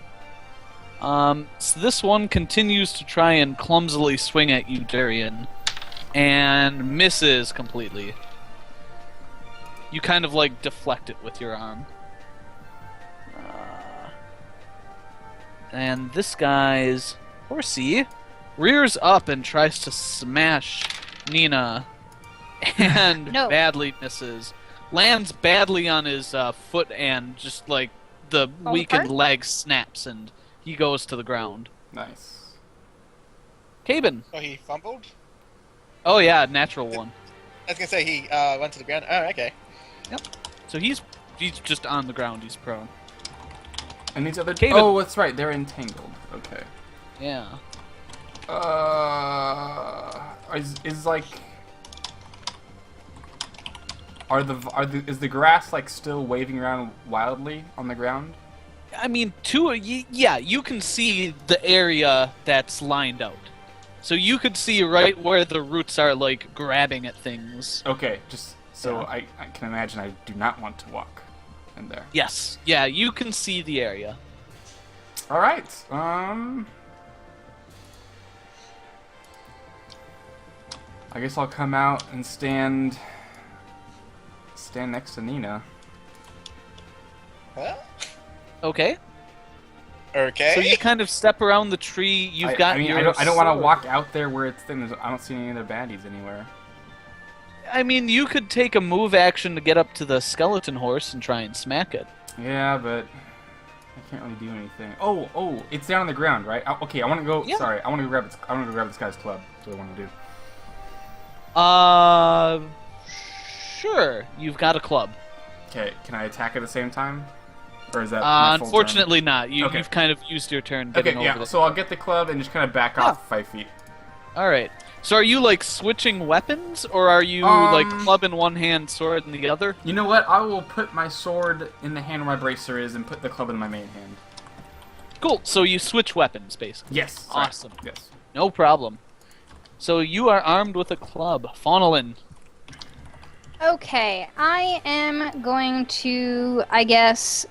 So this one continues to try and clumsily swing at you, Darian, and misses completely. You kind of like deflect it with your arm. And this guy's horsey rears up and tries to smash Nina, and No. badly misses. Lands badly on his foot, and just like the Falls weakened apart? leg snaps, and he goes to the ground. Nice. Caben. Oh, he fumbled? Oh yeah, natural one. I was gonna say he went to the ground. Oh, okay. So he's just on the ground. He's prone. And these other... Caven. Oh, that's right. They're entangled. Okay. Yeah. Is like... Is the grass like still waving around wildly on the ground? I mean, yeah, you can see the area that's lined out. So you could see right where the roots are, like, grabbing at things. Okay, just so Yeah. I can imagine I do not want to walk in there. Yes. Yeah, you can see the area. All right. I guess I'll come out and stand next to Nina. Huh? Okay. Okay. So you kind of step around the tree. You've got I mean, your I don't want to sword. walk out there where it's thin. I don't see any other baddies anywhere. I mean, you could take a move action to get up to the skeleton horse and try and smack it. Yeah, but I can't really do anything. Oh, it's down on the ground, right? Okay, I want to go. Yeah. Sorry, I want to grab its. I want to grab this guy's club. That's what I want to do. Sure. You've got a club. Okay, can I attack at the same time, or is that? my full turn? Unfortunately not. Okay. You've kind of used your turn Okay, getting over yeah. the... So I'll get the club and just kind of back Yeah. off 5 feet. All right. So are you like switching weapons, or are you like club in one hand, sword in the other? You know what? I will put my sword in the hand where my bracer is, and put the club in my main hand. Cool. So you switch weapons, basically. Yes. sorry. Awesome. Yes. No problem. So you are armed with a club. Faunalin. Okay, I am going to, I guess.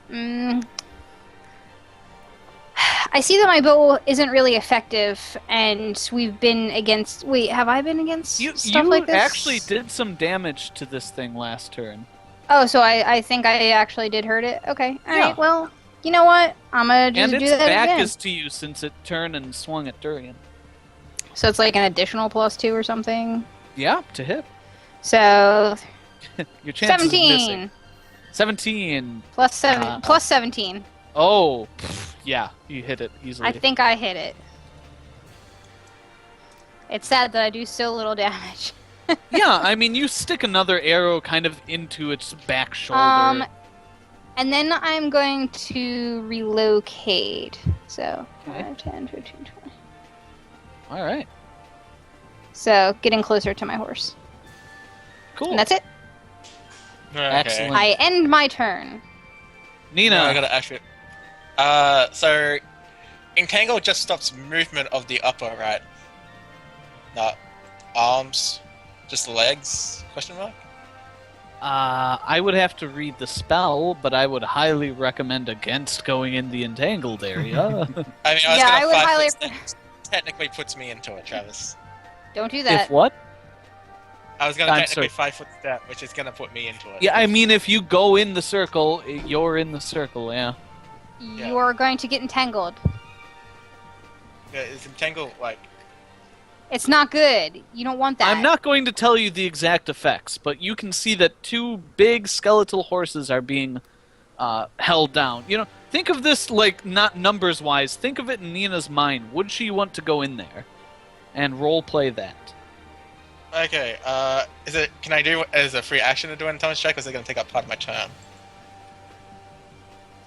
I see that my bow isn't really effective, and we've been against. Wait, have I been against stuff You like this? actually did some damage to this thing last turn. Oh, so I think I actually did hurt it. Okay, all Yeah. right. Well, you know what? I'm gonna just And do its that back again. is to you since it turned and swung at Durian. So it's like an additional +2 or something. Yeah, to hit. So Your chances of missing. 17 17. +7 plus 17. Oh, pff, yeah, you hit it easily. I think I hit it. It's sad that I do so little damage. Yeah, I mean, you stick another arrow kind of into its back shoulder. And then I'm going to relocate. So Okay. 5, 10, 15, 20. All right, So getting closer to my horse. cool. And that's it. Okay. Excellent. I end my turn. Nina, No, I gotta actually. So entangle just stops movement of the upper, right? Not arms, just legs? Question mark. I would have to read the spell, but I would highly recommend against going in the entangled area. I mean, I was Yeah, gonna I would 5 highly- foot step. Technically puts me into it, Travis. Don't do that. If what? I was gonna I'm technically sorry. 5 foot step, which is gonna put me into it. Yeah, I mean, if you go in the circle, you're in the circle, yeah. You're going to get entangled. Yeah, is entangle like? It's not good. You don't want that. I'm not going to tell you the exact effects, but you can see that two big skeletal horses are being held down. You know, think of this like not numbers wise. Think of it in Nina's mind. Would she want to go in there and role play that? Okay. Is it? Can I do as a free action to do an intelligence check, or is it gonna take up part of my turn?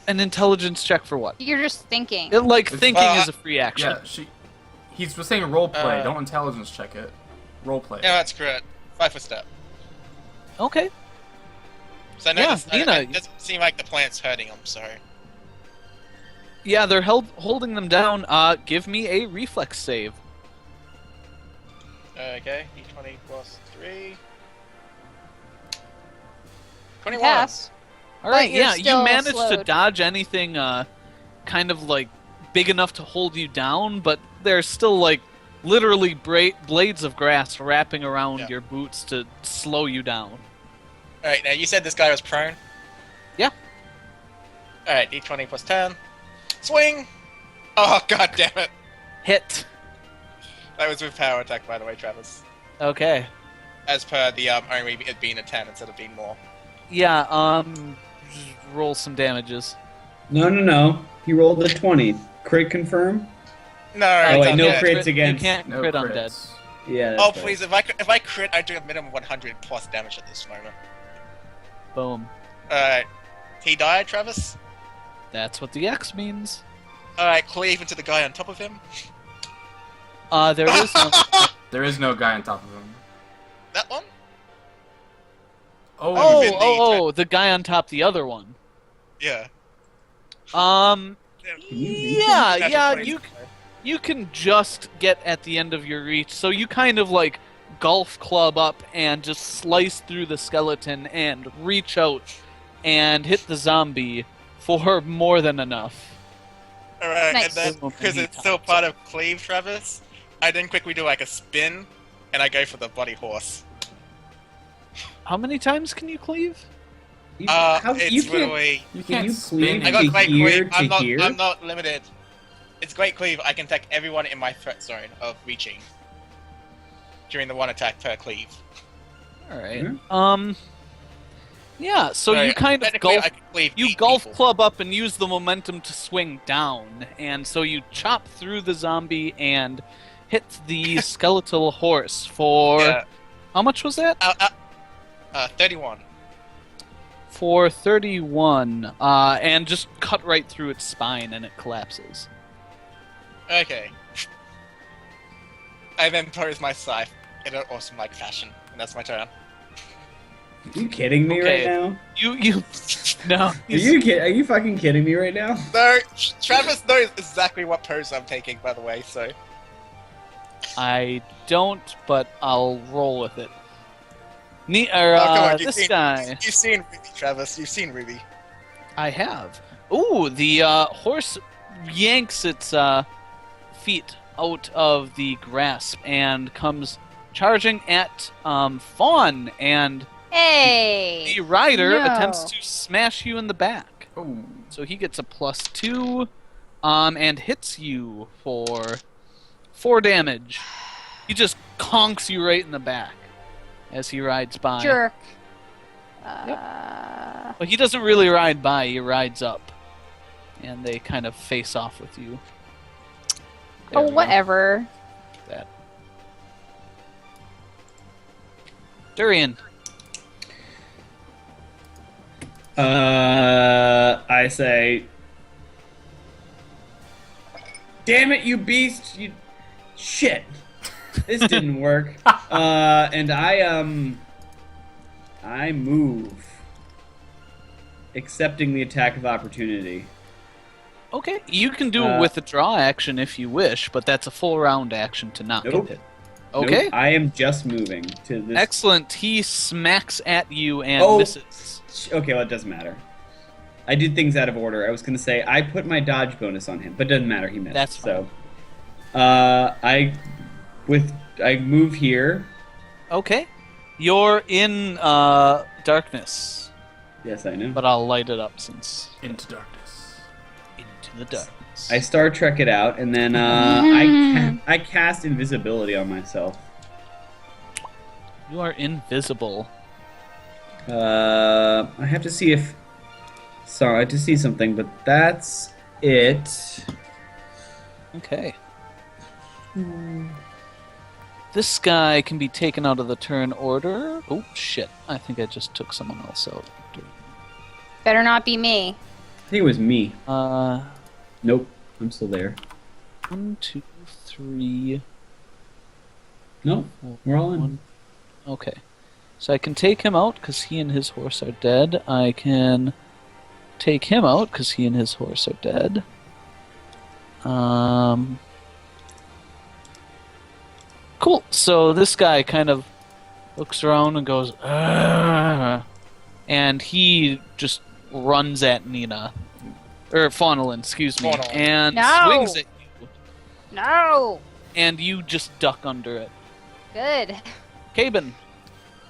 An intelligence check for what? You're just thinking. Like It's- thinking well, is a free action. Yeah, he's just saying role play. Uh, Don't intelligence check it. Role play. Yeah, that's correct. 5 foot step. Okay. So I know Yeah, Nina, it doesn't seem like the plant's hurting him. Sorry. Yeah, they're holding them down. Give me a reflex save. Okay. D20 plus 3. 21. Pass. All right, But you're yeah, you still managed to slowed. dodge anything kind of like big enough to hold you down, but there's still like literally blades of grass wrapping around Yeah. your boots to slow you down. Alright, now you said this guy was prone? Yeah. Alright, D20 plus 10. Swing! Oh, god damn it. Hit. That was with power attack, by the way, Travis. Okay. As per the only it being a 10 instead of being more. Yeah, just roll some damages. No. He rolled a 20. Crit confirm? No, Oh, it's wait, on no the- crits You against. can't No crit crits. undead. Yeah. Oh that's right. please, if I crit, I do a minimum 100 plus damage at this moment. Boom. Alright. He died, Travis? That's what the X means. Alright, cleave into the guy on top of him. There is no... There is no guy on top of him. That one? Oh, Vin The guy on top, the other one. Yeah. Can you reach him? Yeah, you can just get at the end of your reach, so you kind of like golf club up and just slice through the skeleton and reach out and hit the zombie for more than enough. Alright, Nice. and then, because it's still part of cleave, Travis, I then quickly do like a spin, and I go for the body horse. How many times can you cleave? It's you can't, really... you can can't you spin. cleave I got to great here cleave. to here? I'm not limited. It's great cleave. I can attack everyone in my threat zone of reaching during the one attack per cleave. Alright. Mhm. Yeah, so you Alright, kind of technically, golf... I can cleave You 8 golf people. club up and use the momentum to swing down, and so you chop through the zombie and hit the skeletal horse for... Yeah. How much was that? 31. For 31, and just cut right through its spine and it collapses. Okay. I then pose my scythe in an awesome-like fashion, and that's my turn. Are you kidding me Okay. right now? You... No. Are you fucking kidding me right now? No, Travis knows exactly what pose I'm taking, by the way, so... I don't, but I'll roll with it. Oh, come on, This guy... You've seen Ruby, Travis. You've seen Ruby. I have. Ooh, the horse yanks its feet out of the grasp and comes charging at Fawn, and Hey! the rider No. attempts to smash you in the back. Oh. So he gets a +2, and hits you for 4 damage. He just conks you right in the back as he rides by. Jerk. But he doesn't really ride by, he rides up. And they kind of face off with you. There Oh, we go. whatever. That. Durian. I say, damn it, you beast! You shit. This didn't work. And I move, accepting the attack of opportunity. Okay, you can do it with a draw action if you wish, but that's a full round action to not Nope. get hit. Okay, Nope, I am just moving to this. excellent. He smacks at you and Oh. misses. Okay, well, it doesn't matter. I did things out of order. I was going to say I put my dodge bonus on him, but it doesn't matter. He missed. That's so. I move here. Okay, you're in darkness, Yes, I know. but I'll light it up since Into darkness. into the darkness. I Star Trek it out, and then I cast invisibility on myself. You are invisible. I have to see if. Sorry, I have to see something, but that's it. Okay. This guy can be taken out of the turn order. Oh, shit. I think I just took someone else out. Better not be me. I think it was me. Uh, Nope, I'm still there. 1, 2, 3. No, we're all in. Okay. So I can take him out because he and his horse are dead. I can take him out because he and his horse are dead. Cool. So this guy kind of looks around and goes, "Argh," and he just runs at Nina. Or Faunolin, excuse me. Faunolin. And No! swings at you. No! And you just duck under it. Good. Caben,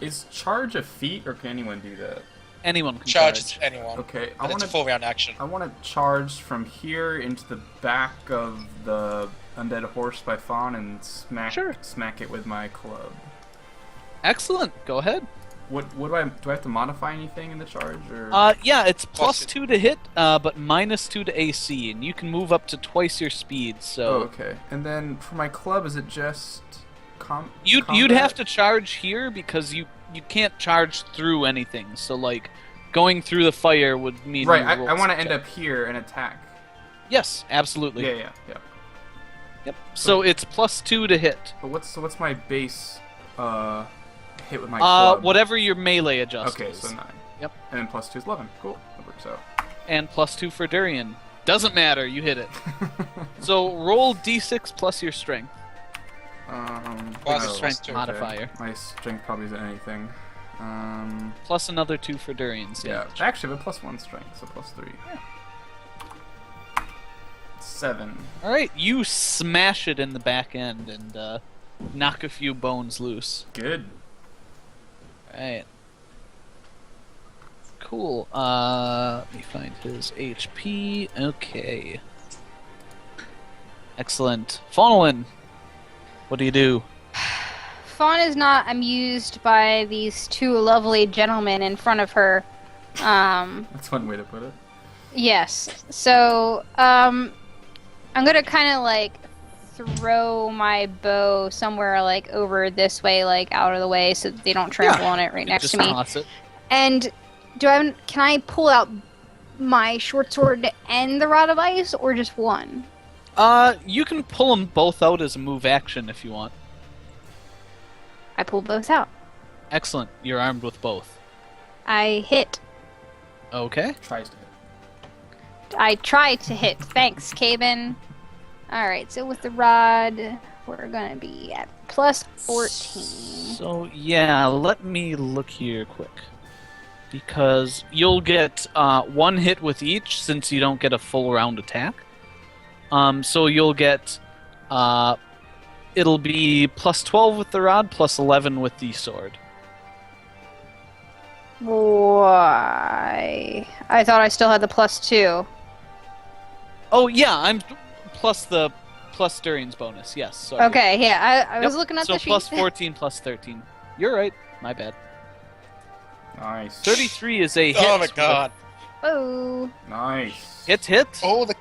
Is charge a feat, or can anyone do that? anyone can Charge anyone. Okay, But it's a full round action. I want to charge from here into the back of the undead horse by Fawn and smack it with my club. Excellent. Go ahead. What do I have to modify anything in the charge, or? Yeah, it's Plus +2 to hit, but -2 to AC, and you can move up to twice your speed. Oh, So okay. And then for my club, is it just You'd have to charge here because you can't charge through anything. So like going through the fire would mean Right, you roll I want to some end check. up here and attack. Yes, absolutely. Yeah. Yep. So it's +2 to hit. But what's my base hit with my club? Whatever your melee adjust Okay, is. so 9. Yep. And then +2 is 11. Cool. That works out. And +2 for Durian. Doesn't matter, you hit it. So roll d6 plus your strength. Plus no, strength okay. modifier. My strength probably isn't anything. Plus another 2 for Durian's. Yeah, actually, but +1 strength, so +3. 7. Alright, you smash it in the back end and knock a few bones loose. Good. Alright. Cool. Let me find his HP. Okay. Excellent. Fawnelin, what do you do? Fawn is not amused by these two lovely gentlemen in front of her. That's one way to put it. Yes. So, I'm gonna kind of like throw my bow somewhere like over this way, like out of the way, so that they don't trample on it right You next just to me. toss it. And can I pull out my short sword and the rod of ice, or just one? You can pull them both out as a move action if you want. I pull both out. Excellent. You're armed with both. I hit. Tries Okay. to hit. I try to hit. Thanks, Caben. Alright, so with the rod, we're gonna be at +14. So yeah, let me look here quick. Because you'll get 1 hit with each since you don't get a full round attack. So you'll get it'll be +12 with the rod, +11 with the sword. Why? I thought I still had the +2. Oh yeah, I'm plus Durian's bonus. Yes. Sorry. Okay, yeah, I was Yep, looking at so the sheet. +14, +13. You're right. My bad. Nice. 33 is a hit. Oh my god. Oh. Nice. Hit. All the.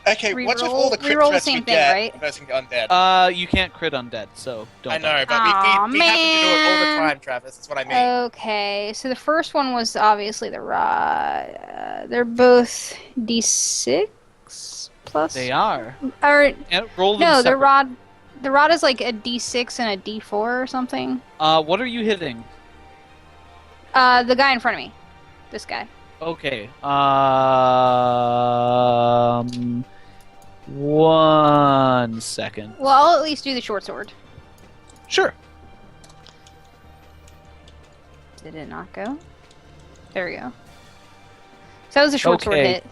Okay, what's with Reroll- all the crit reroll the threats same we thing, get right? versus undead? You can't crit undead, so don't. I know, but Aw, we happen to do it all the man. time, Travis. That's what I mean. Okay, so the first one was obviously the rod. They're both D6 plus. They are. Or And roll them no, the separate. rod. The rod is like a D6 and a D4 or something. What are you hitting? The guy in front of me. This guy. Okay. 1 second. Well, I'll at least do the short sword. Sure. Did it not go? There we go. So that was a short sword Okay. hit.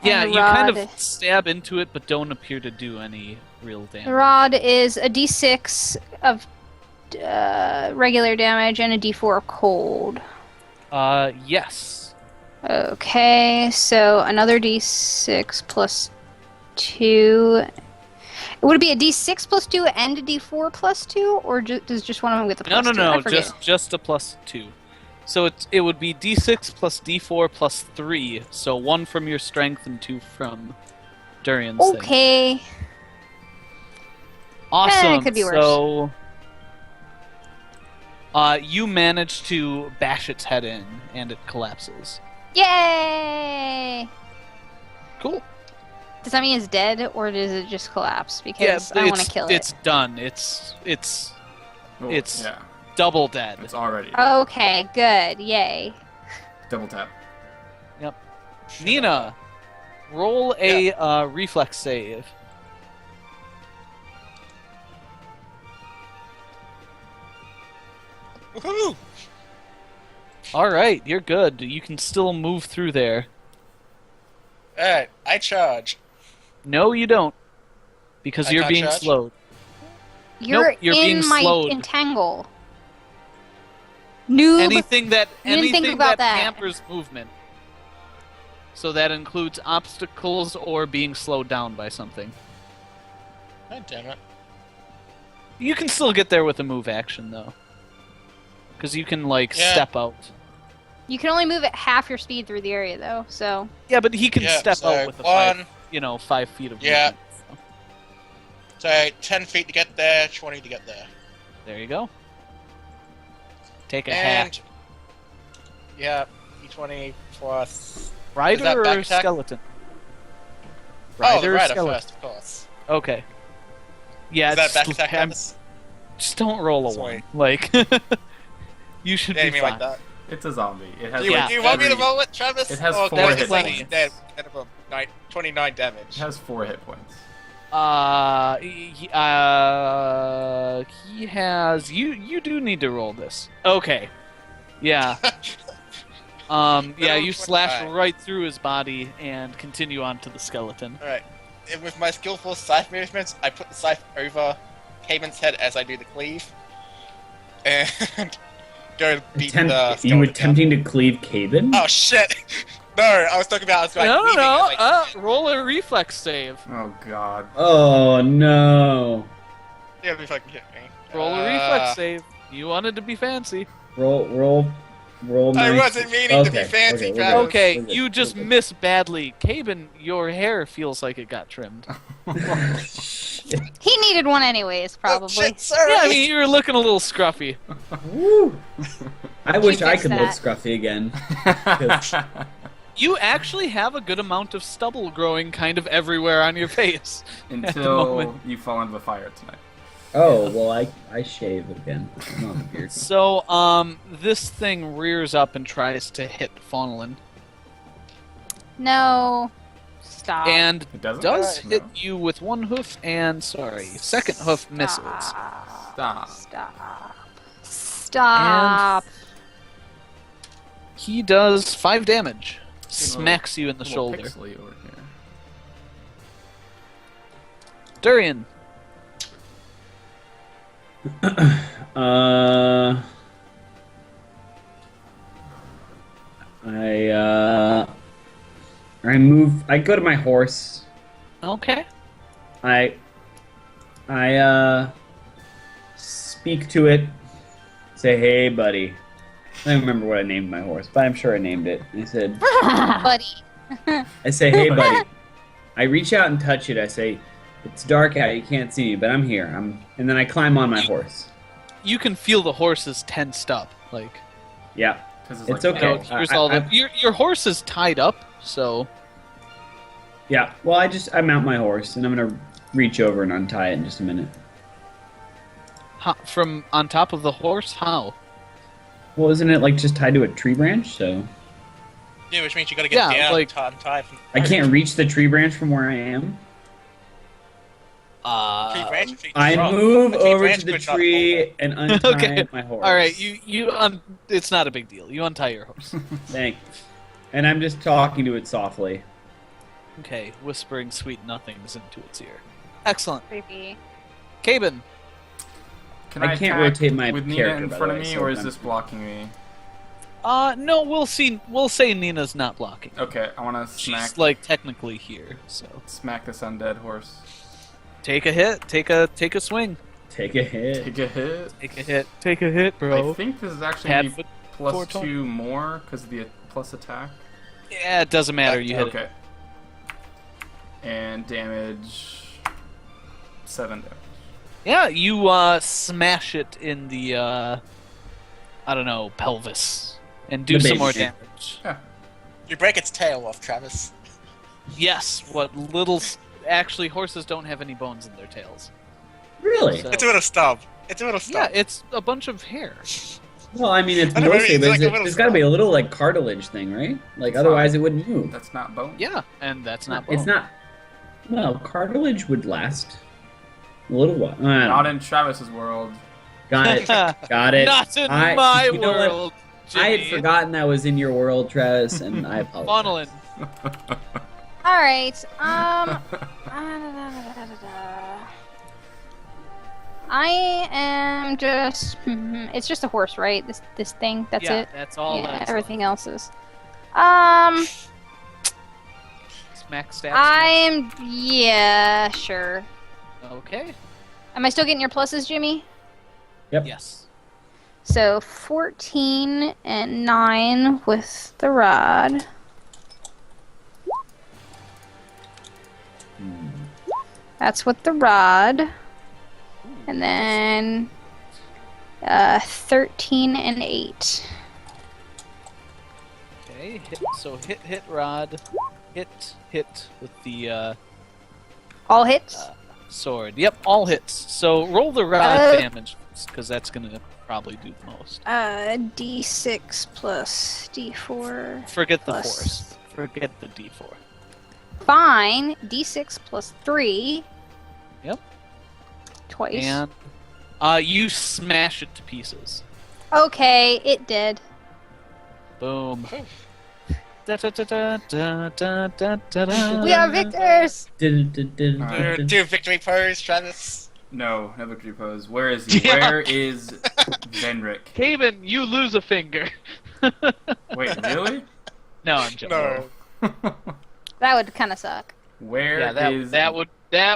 Yeah, the you kind rod. of stab into it, but don't appear to do any real The damage. rod is a D6 of regular damage and a D4 of cold. Yes. Okay, so another D6 plus 2. Would it be a D6 plus 2 and a D4 plus 2? Or does just one of them get the plus 2? I No, forget. just a +2. So it would be D6 plus D4 plus 3. So 1 from your strength and 2 from Durian's thing. Okay. Awesome. it could be worse. So you manage to bash its head in, and it collapses. Yay! Cool. Does that mean it's dead, or does it just collapse? Because I want to kill it. It's done. It's Oh, It's- yeah. double dead. It's already Okay, good. Yay. double tap. Nina, roll a reflex save. Woohoo! All right, you're good. You can still move through there. Alright, I charge. No, you don't, because I you're can't being charge? slowed. You're you're in being my slowed. entangle. Noob. Anything that didn't think anything about that that. hampers movement. So that includes obstacles or being slowed down by something. God damn it. You can still get there with a move action though, because you can like Yeah. step out. You can only move at half your speed through the area, though. So Yeah, but he can Yeah, step so out with a 5, 1, 5 feet of Yeah. movement. So. so 10 feet to get there, 20 to get there. There you go. Take a And hat. yeah, D20 plus. Rider that or backpack? skeleton? Oh, the or rider skeleton? first, of course. Okay. Yeah, Is that just- backpack? I'm- Travis? just don't roll a Sweet. 1. Like, you should Yeah, you be mean fine. like that? It's a zombie. It has. Do you, like do you want me to every- roll it, Travis? It has Or 4 can I hit just say points. he's dead at about 29 damage? It has 4 hit points. He has. You do need to roll this. Okay. Yeah. Yeah. Level You slash 25. right through his body and continue on to the skeleton. Alright. And with my skillful scythe movements, I put the scythe over Caeben's head as I do the cleave. And go beat the skeleton you were down. attempting to cleave Caben? Oh shit! No, I was talking about I was like No, weaving no. it, like, Roll a reflex save. Oh god. Oh no! yeah, if I can hit me. Roll a reflex save. You wanted to be fancy. Roll. I nice. wasn't meaning to be Okay, fancy, okay, Travis. we're Okay, good, you we're just good. missed badly. Caben, your hair feels like it got trimmed. Shit. He needed one anyways, Oh, probably. shit, sorry. Yeah, I mean, you were looking a little scruffy. Woo. I wish I fix could look that. scruffy again. You actually have a good amount of stubble growing kind of everywhere on your face. Until moment. you fall into the fire tonight. Oh well, I shave again. I'm not a beard. So, this thing rears up and tries to hit Faunolin. No. Stop. And It doesn't? does No. hit you with one hoof and, second hoof misses. Stop. Stop. Stop. Stop. He does 5 damage. Smacks you in the Little shoulder. pixely over here. Durian. I move. I go to my horse. Okay. I speak to it. Say, hey, buddy. I don't remember what I named my horse, but I'm sure I named it. I said, Buddy. I say, hey, buddy. I reach out and touch it. I say, it's dark out. You can't see me, but I'm here. And then I climb on my horse. You can feel the horses tensed up. Like, Yeah. 'Cause It's like okay. you know, metal. here's I- all the. I- Your horse is tied up, so. Yeah. Well, I mount my horse, and I'm gonna reach over and untie it in just a minute. From on top of the horse? How? Well, isn't it like just tied to a tree branch? So Yeah, which means you gotta get Yeah, down like- and tie from I can't reach the tree branch from where I am. tree branch. if you I drop. move A tree over branch to the could not hold tree it. and untie Okay. my horse. All right, it's not a big deal. You untie your horse. Thanks. And I'm just talking to it softly. Okay, whispering sweet nothings into its ear. Excellent. Creepy. Caben. Can I I can't attack rotate my with Nina character, in by the front of way, me, so or is I'm- this blocking me? No, we'll see. We'll say Nina's not blocking. Okay, I want to smack She's like technically here, so smack this undead horse. take a hit. Take a swing. Take a hit. Take a hit. Take a hit. Take a hit, I bro. think this is actually gonna be Padfoot. plus 420. 2 more because of the plus attack. Yeah, it doesn't matter. You hit it. Okay. And damage 7 damage. Yeah, you smash it in the I don't know, pelvis, and do The some more baby. damage. You break its tail off, Travis. Yes, what little. Actually, horses don't have any bones in their tails. Really? So- It's a little stub. It's a little Yeah, stub. it's a bunch of hair. Well, I mean, it's I don't know, mostly, it's but like a little there's got to be a little like cartilage thing, right? Like otherwise it wouldn't move. That's not bone. Yeah, and that's not bone. It's not. Well, cartilage would last a little while. I don't Not know. in Travis's world. Got it. Got it. Not in I- my you know what? world. I had Jimmy. forgotten that was in your world, Travis, and I apologize. Faunolin. All right. I am just. It's just a horse, right? This thing. That's Yeah, it. that's all. Yeah, that's everything else is. Smack stats. I'm. Yeah, sure. Okay. Am I still getting your pluses, Jimmy? Yep. Yes. So 14 and 9 with the rod. That's with the rod. And then 13 and 8. Okay, hit rod, hit with the All hits? sword. Yep, all hits. So roll the rod damage, because that's gonna probably do the most. D6 plus D4. Forget the plus- force. Forget the D4. Fine. D6 plus 3. Yep. Twice. And you smash it to pieces. Okay, it did. Boom. Da, da, da, da, da, da, da, da, da. We are victors! Alright. Do a victory pose, Travis. No, no victory pose. Where is he? Yeah. Where is Venric? Haven, you lose a finger. Wait, really? No, I'm joking. No. That would kind of suck. Where Yeah, is that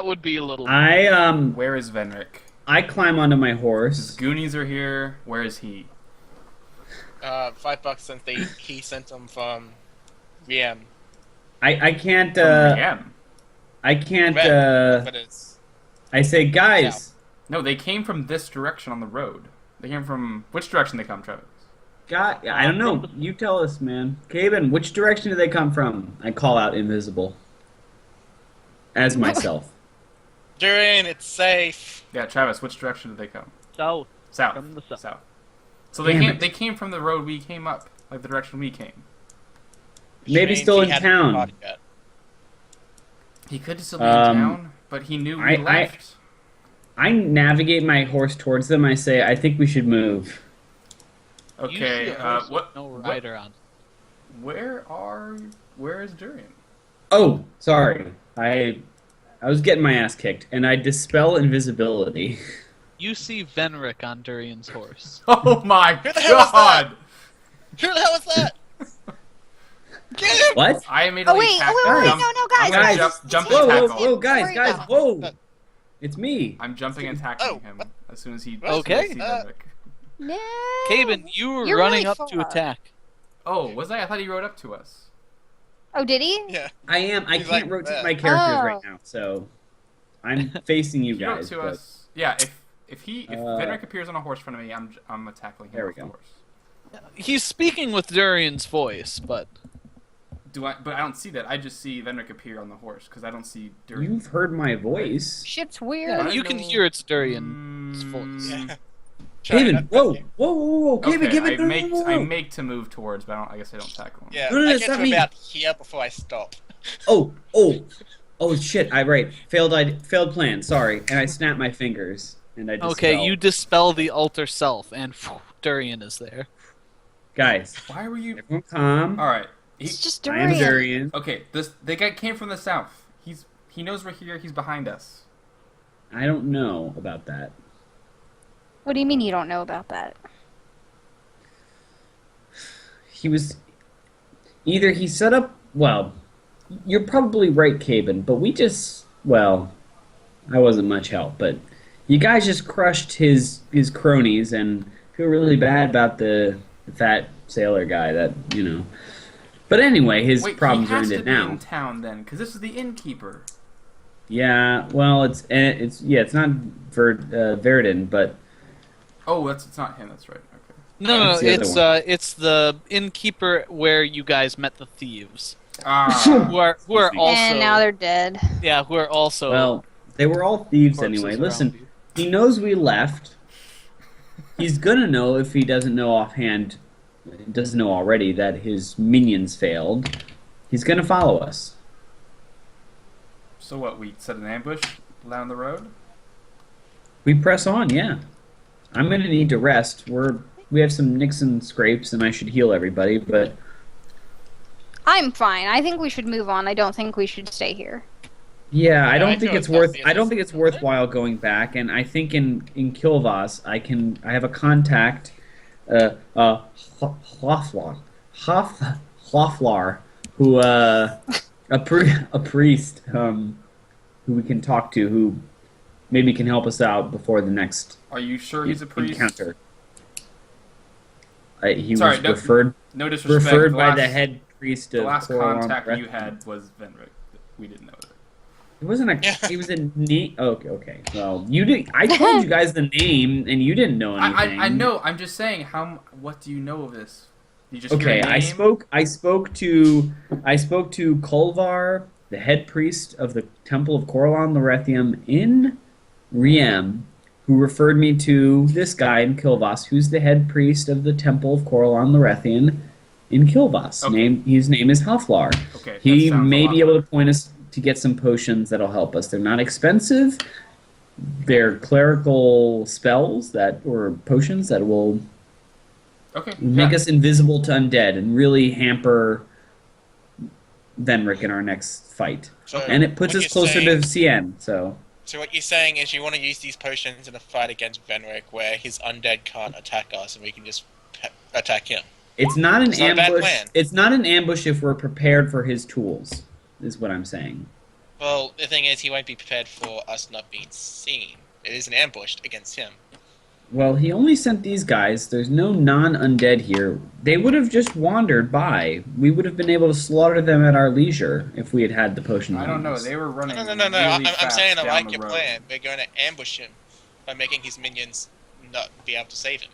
would be a little. Where is Venric? I climb onto my His horse. Goonies are here. Where is he? $5 since he sent them from VM. I can't From I can't But it's I say guys, No, they came from this direction on the road. They came from which direction they come, Travis? God, I don't know. You tell us, man. Caven, which direction do they come from? I call out invisible. As myself. Durin, it's safe. Yeah, Travis, which direction did they come? South. South. From the south. So they Damn came. it. They came from the road we came up, like the direction we came. Which Maybe means still he in hadn't town. caught it yet. He could still be in Um, town, but he knew we I- left. I navigate my horse towards them. I say, I think we should move. You see Okay. a horse with What? No what- rider on. Where is Durian? Oh, sorry. I was getting my ass kicked, and I dispel invisibility. You see Venric on Durian's horse. Oh my Who the hell was that? god! Who the hell was that? Get him! What? I immediately Oh, wait, attack- oh, wait, jump- no, I'm gonna guys, jump, jump Whoa, and whoa, tackle. whoa, guys, Sorry guys, about- whoa! It's me. I'm jumping and tackling Oh, him what? as soon as he. Okay. As soon as I see Venric. No. Caven, you were You're running really up to far. attack. Oh, was I? I thought he rode up to us. Oh, did he? Yeah. I am. I He's can't like rotate that. my characters Oh. right now, so I'm facing you He rode guys. to but- us. Yeah. If Uh, Venric appears on a horse in front of me, I'm tackling him There we with the go. horse. He's speaking with Durian's voice, but But I don't see that. I just see Venric appear on the horse because I don't see Durian. You've heard my voice. Shit's weird. yeah, I you can know. hear it's Durian's voice. Yeah. Caven, whoa, whoa, whoa, whoa, Caven, Okay, Caven, I no, make no, no, I no. make to move towards, but I guess I don't tackle him. Yeah, No, no, I it's get not to me. about here before I stop. Oh, shit! Failed plan. Sorry, and I snapped my fingers and I dispel. Okay, you dispel the alter self, and phew, Durian is there. guys. Why were you? Everyone, calm. All right. It's just I am Durian. Durian. Okay. The guy came from the south. He knows we're here. He's behind us. I don't know about that. What do you mean you don't know about that? He was either he set up. Well, you're probably right, Caven. But we just I wasn't much help. But you guys just crushed his cronies, and feel really bad about the fat sailor guy. That you know. But anyway, his Wait, problems he are has to ended be now. in town then, because this is the innkeeper. Yeah, well, it's not Verdun, but Oh, it's not him. That's right. Okay. No, That's the other one. it's the innkeeper where you guys met the thieves, Ah. who are also And now they're dead. who are also well, they were all thieves corpses anyway. around Listen, you. he knows we left. He's gonna know if he doesn't know offhand, doesn't know already that his minions failed. He's gonna follow us. So what? We set an ambush down the road. We press on, yeah. I'm gonna need to rest. We have some nicks and scrapes, and I should heal everybody. But I'm fine. I think we should move on. I don't think we should stay here. yeah, I I don't think feel it's it's worth. not I don't think it's worthwhile going back. And I think in Kilvas, I have a contact, Hlaflar, who a priest who we can talk to, who maybe can help us out before the next Are you sure he's a priest? encounter. He Sorry, was no- referred No disrespect. referred the by last, the head priest The of last Coralon contact Breath. you had was Venric. We didn't know that. It wasn't a. It was a name. Okay, okay. Well, you did. I told you guys the name, and you didn't know anything. I know. I'm just saying. What do you know of this? You just hear Okay, a name? I spoke to Kolvar, the head priest of the Temple of Coralon Larethium in Riem, who referred me to this guy in Kilvas, who's the head priest of the Temple of Coralon Larethian in Kilvas. Okay. His name is Haflar. Okay, He that sounds may a lot be able better. to point us to get some potions that'll help us. They're not expensive. They're clerical spells or potions that will Okay. make yeah. us invisible to undead and really hamper Venric in our next fight. So And it puts what us you're closer saying- to Cien, so... So what you're saying is you want to use these potions in a fight against Venric where his undead can't attack us and we can just attack him. It's not an It's not a bad ambush. plan. It's not an ambush if we're prepared for his tools, is what I'm saying. Well, the thing is he won't be prepared for us not being seen. It is an ambush against him. Well, he only sent these guys. There's no non-undead here. They would have just wandered by. We would have been able to slaughter them at our leisure if we had had the potions. I don't on know. us. They were running. No. Really I'm fast saying I down like the your road. plan. We're going to ambush him by making his minions not be able to save him.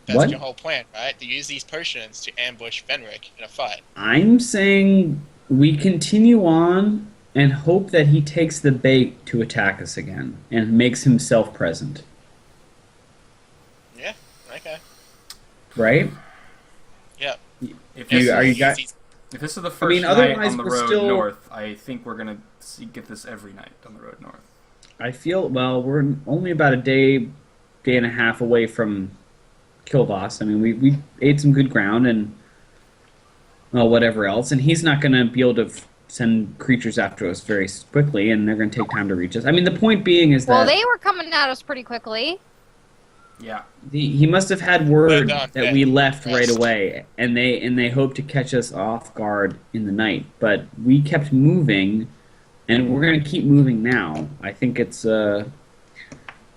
That's What? your whole plan, right? To use these potions to ambush Venric in a fight. I'm saying we continue on and hope that he takes the bait to attack us again and makes himself present. Yeah. Okay. Right? Yeah. If You- this, are you is, guys- if this is the first mean, night otherwise on the we're road still- north, I think we're gonna get this every night on the road north. I feel, well, we're only about a day and a half away from Kilvas. I mean, we ate some good ground and, well, whatever else. And he's not going to be able to send creatures after us very quickly, and they're going to take time to reach us. I mean, the point being is Well, that they were coming at us pretty quickly. Yeah. he must have had word Well done, that Ben. we left right Rest. away, and they hoped to catch us off guard in the night. But we kept moving, and we're going to keep moving now. I think it's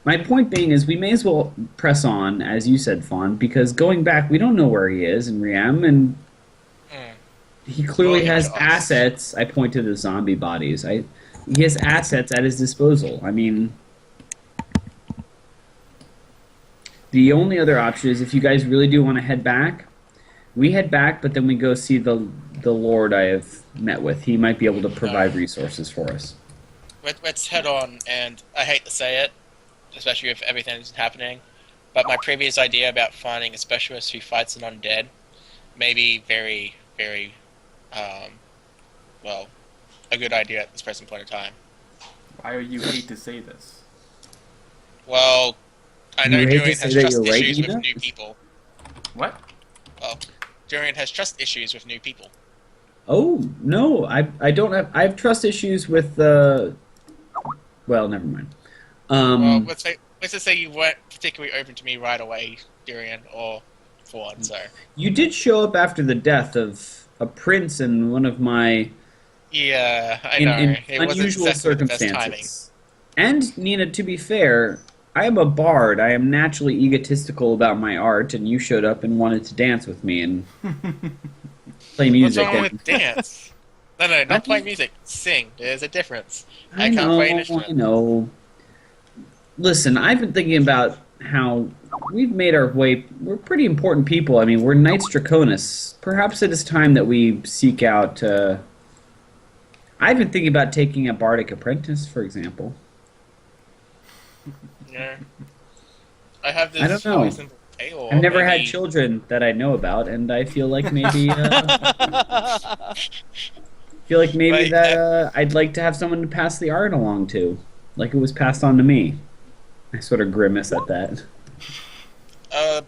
my point being is we may as well press on, as you said, Fawn, because going back, we don't know where he is in Riem, and Mm. he clearly Well, has yeah. assets. I point to the zombie bodies. He has assets at his disposal. I mean, the only other option is if you guys really do want to head back, we head back, but then we go see the Lord I have met with. He might be able to provide resources for us. Let's head on, and I hate to say it, especially with everything that's happening, but my previous idea about finding a specialist who fights an undead may be very, very, well, a good idea at this present point in time. Why do you hate to say this? Well, I know You hate to Durian say has that trust you're right, issues Nina? with new people. What? Durian has trust issues with new people. Oh no, I don't have. I have trust issues with well, never mind. Well, let's just say you weren't particularly open to me right away, Durian, or Fawn, so. You did show up after the death of a prince and one of my Yeah, I in know. It wasn't unusual exactly the best timing. circumstances. And Nina, to be fair, I am a bard. I am naturally egotistical about my art, and you showed up and wanted to dance with me and play What's music. wrong and with dance? No, not play music. Sing. There's a difference. I can't know, play an instrument. I know. Listen, I've been thinking about how we've made our way. We're pretty important people. I mean, we're Knights Draconis. Perhaps it is time that we seek out. I've been thinking about taking a bardic apprentice, for example. Yeah. I have this I don't know. really simple tale, I've never maybe- had children that I know about, and I feel like maybe Right, that I'd like to have someone to pass the art along to, like it was passed on to me. I sort of grimace at that.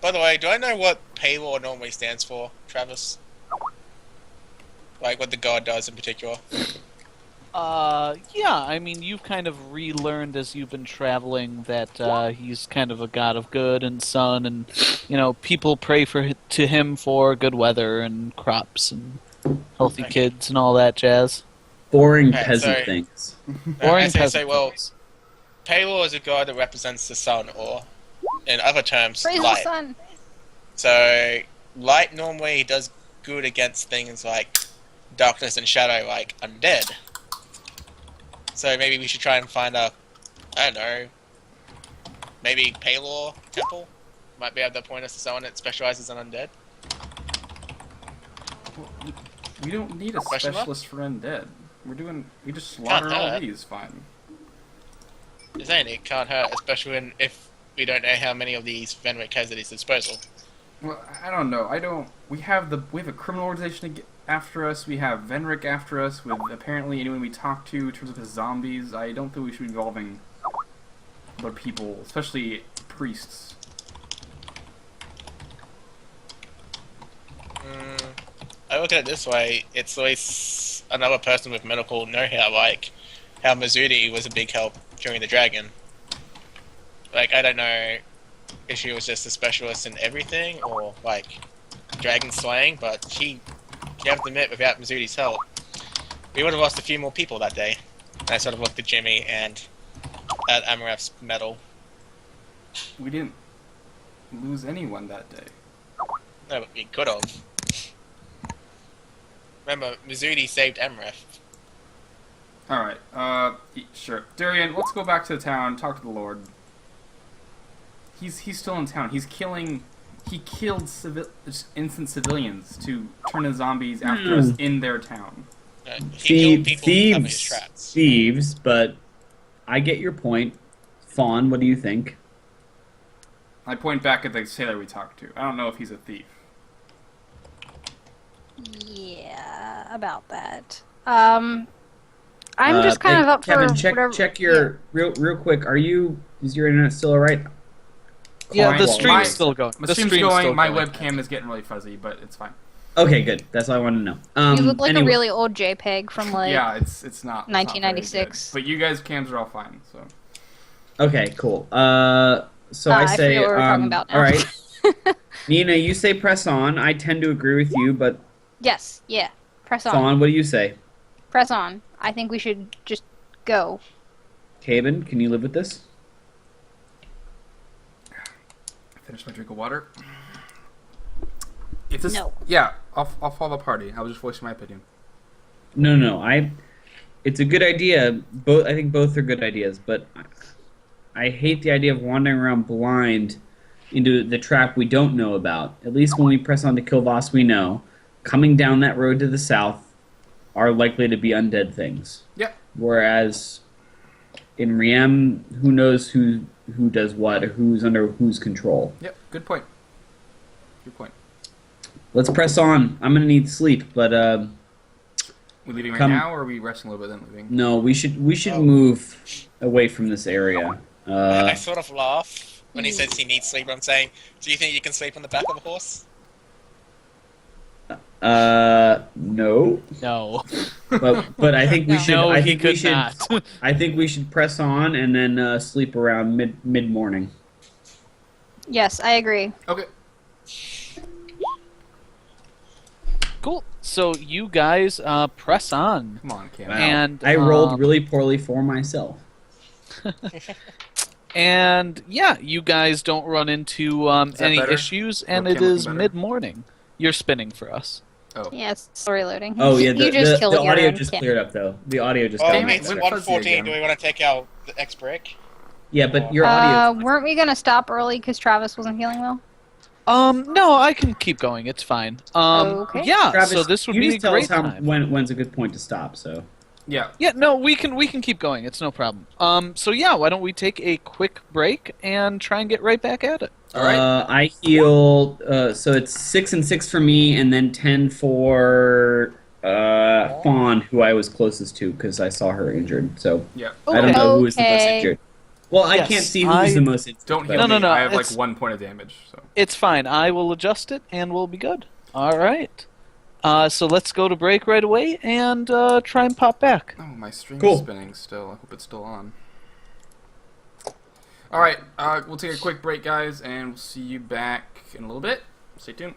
By the way, do I know what Paylor normally stands for, Travis? Like what the god does in particular? Yeah, I mean, you've kind of relearned as you've been traveling that he's kind of a god of good and sun, and, you know, people pray to him for good weather and crops and healthy Okay. kids and all that jazz. Boring Right, peasant sorry. things. Boring I say, peasant well, things. Paylor is a god that represents the sun, or, in other terms, Praise the light. sun. So, light normally does good against things like darkness and shadow, like undead. So maybe we should try and find a, I don't know, maybe Paylor temple? Might be able to point us to someone that specializes in undead. We don't need a Question mark? specialist for undead. We just slaughter all hurt. these, fine. You're saying it can't hurt, especially if we don't know how many of these Venric has at his disposal. Well, I don't know. We have a criminal organization after us. We have Venric after us. With apparently anyone we talk to in terms of his zombies. I don't think we should be involving other people, especially priests. I look at it this way, it's always another person with medical know-how, like how Mizudi was a big help during the Dragon. Like, I don't know if she was just a specialist in everything, or, like, dragon slaying, but you have to admit, without Mizudi's help, we would have lost a few more people that day. And I sort of looked at Jimmy and at Amareth's medal. We didn't lose anyone that day. No, but we could have. Remember, Mizudi saved Amareth. Alright, sure. Durian, let's go back to the town, talk to the Lord. He's still in town. He killed innocent civilians to turn into zombies after us in their town. He killed people to cover his tracks. Thieves, but I get your point. Fawn, what do you think? I point back at the sailor we talked to. I don't know if he's a thief. Yeah, about that. I'm just kind Hey, of up Kevin, for check, whatever. check your real quick. Is your internet still alright? Yeah, Fine. the Well, stream's still going. My The stream's stream's going. still My going. webcam is getting really fuzzy, but it's fine. Okay, good. That's all I wanted to know. You look like anyway. a really old JPEG from like. Yeah, it's not. it's not very 1996. good. But you guys' cams are all fine. So Okay, cool. So I I say, forget what we're talking about now. all right. Nina, you say press on. I tend to agree with you, but Yes, yeah. Press on. Fawn, what do you say? Press on. I think we should just go. Caben, can you live with this? finish my drink of water. If this, No. Yeah, I'll follow the party. I was just voicing my opinion. No. It's a good idea. I think both are good ideas, but I hate the idea of wandering around blind into the trap we don't know about. At least when we press on to kill Voss, we know. Coming down that road to the south are likely to be undead things. Yep. Whereas in Riem, who knows who does what, or who's under whose control. Yep, good point. Good point. Let's press on. I'm gonna need sleep, but We leaving right Come- now, or are we resting a little bit then leaving? no, we should Oh. move away from this area. I sort of laugh when he says he needs sleep. I'm saying, do you think you can sleep on the back of a horse? No, No. but I think we No. should. No, I he think we could should. not. I think we should press on and then sleep around mid morning. Yes, I agree. Okay. Cool. So you guys press on. Come on, Cam. Wow. And I rolled really poorly for myself. And yeah, you guys don't run into that any better? issues, and Webcam it is looking better? mid-morning. You're spinning for us. Oh. Yeah, it's story loading. Oh yeah, you just killed the your audio own just kid. cleared up though. The audio just Well, got Damn it, it's went much better. fuzzy 1:14. again. Do we want to take our X break? Yeah, but your audio. Weren't we gonna stop early because Travis wasn't feeling well? No, I can keep going. It's fine. Okay. Yeah. Travis, so this would you be a just tell great us how, time. when's a good point to stop. So Yeah. Yeah, no, we can keep going. It's no problem. So yeah, why don't we take a quick break and try and get right back at it? All right. I heal. So it's 6 and 6 for me, and then 10 for Fawn, who I was closest to because I saw her injured. So Yeah. I don't know who was the most Okay. injured. Well, I Yes, can't see who's the most injured. Don't but- heal No, me. I have it's- like 1 point of damage. So. It's fine. I will adjust it, and we'll be good. All right. So let's go to break right away and try and pop back. Oh, my stream's Cool. spinning still. I hope it's still on. All right. We'll take a quick break, guys, and we'll see you back in a little bit. Stay tuned.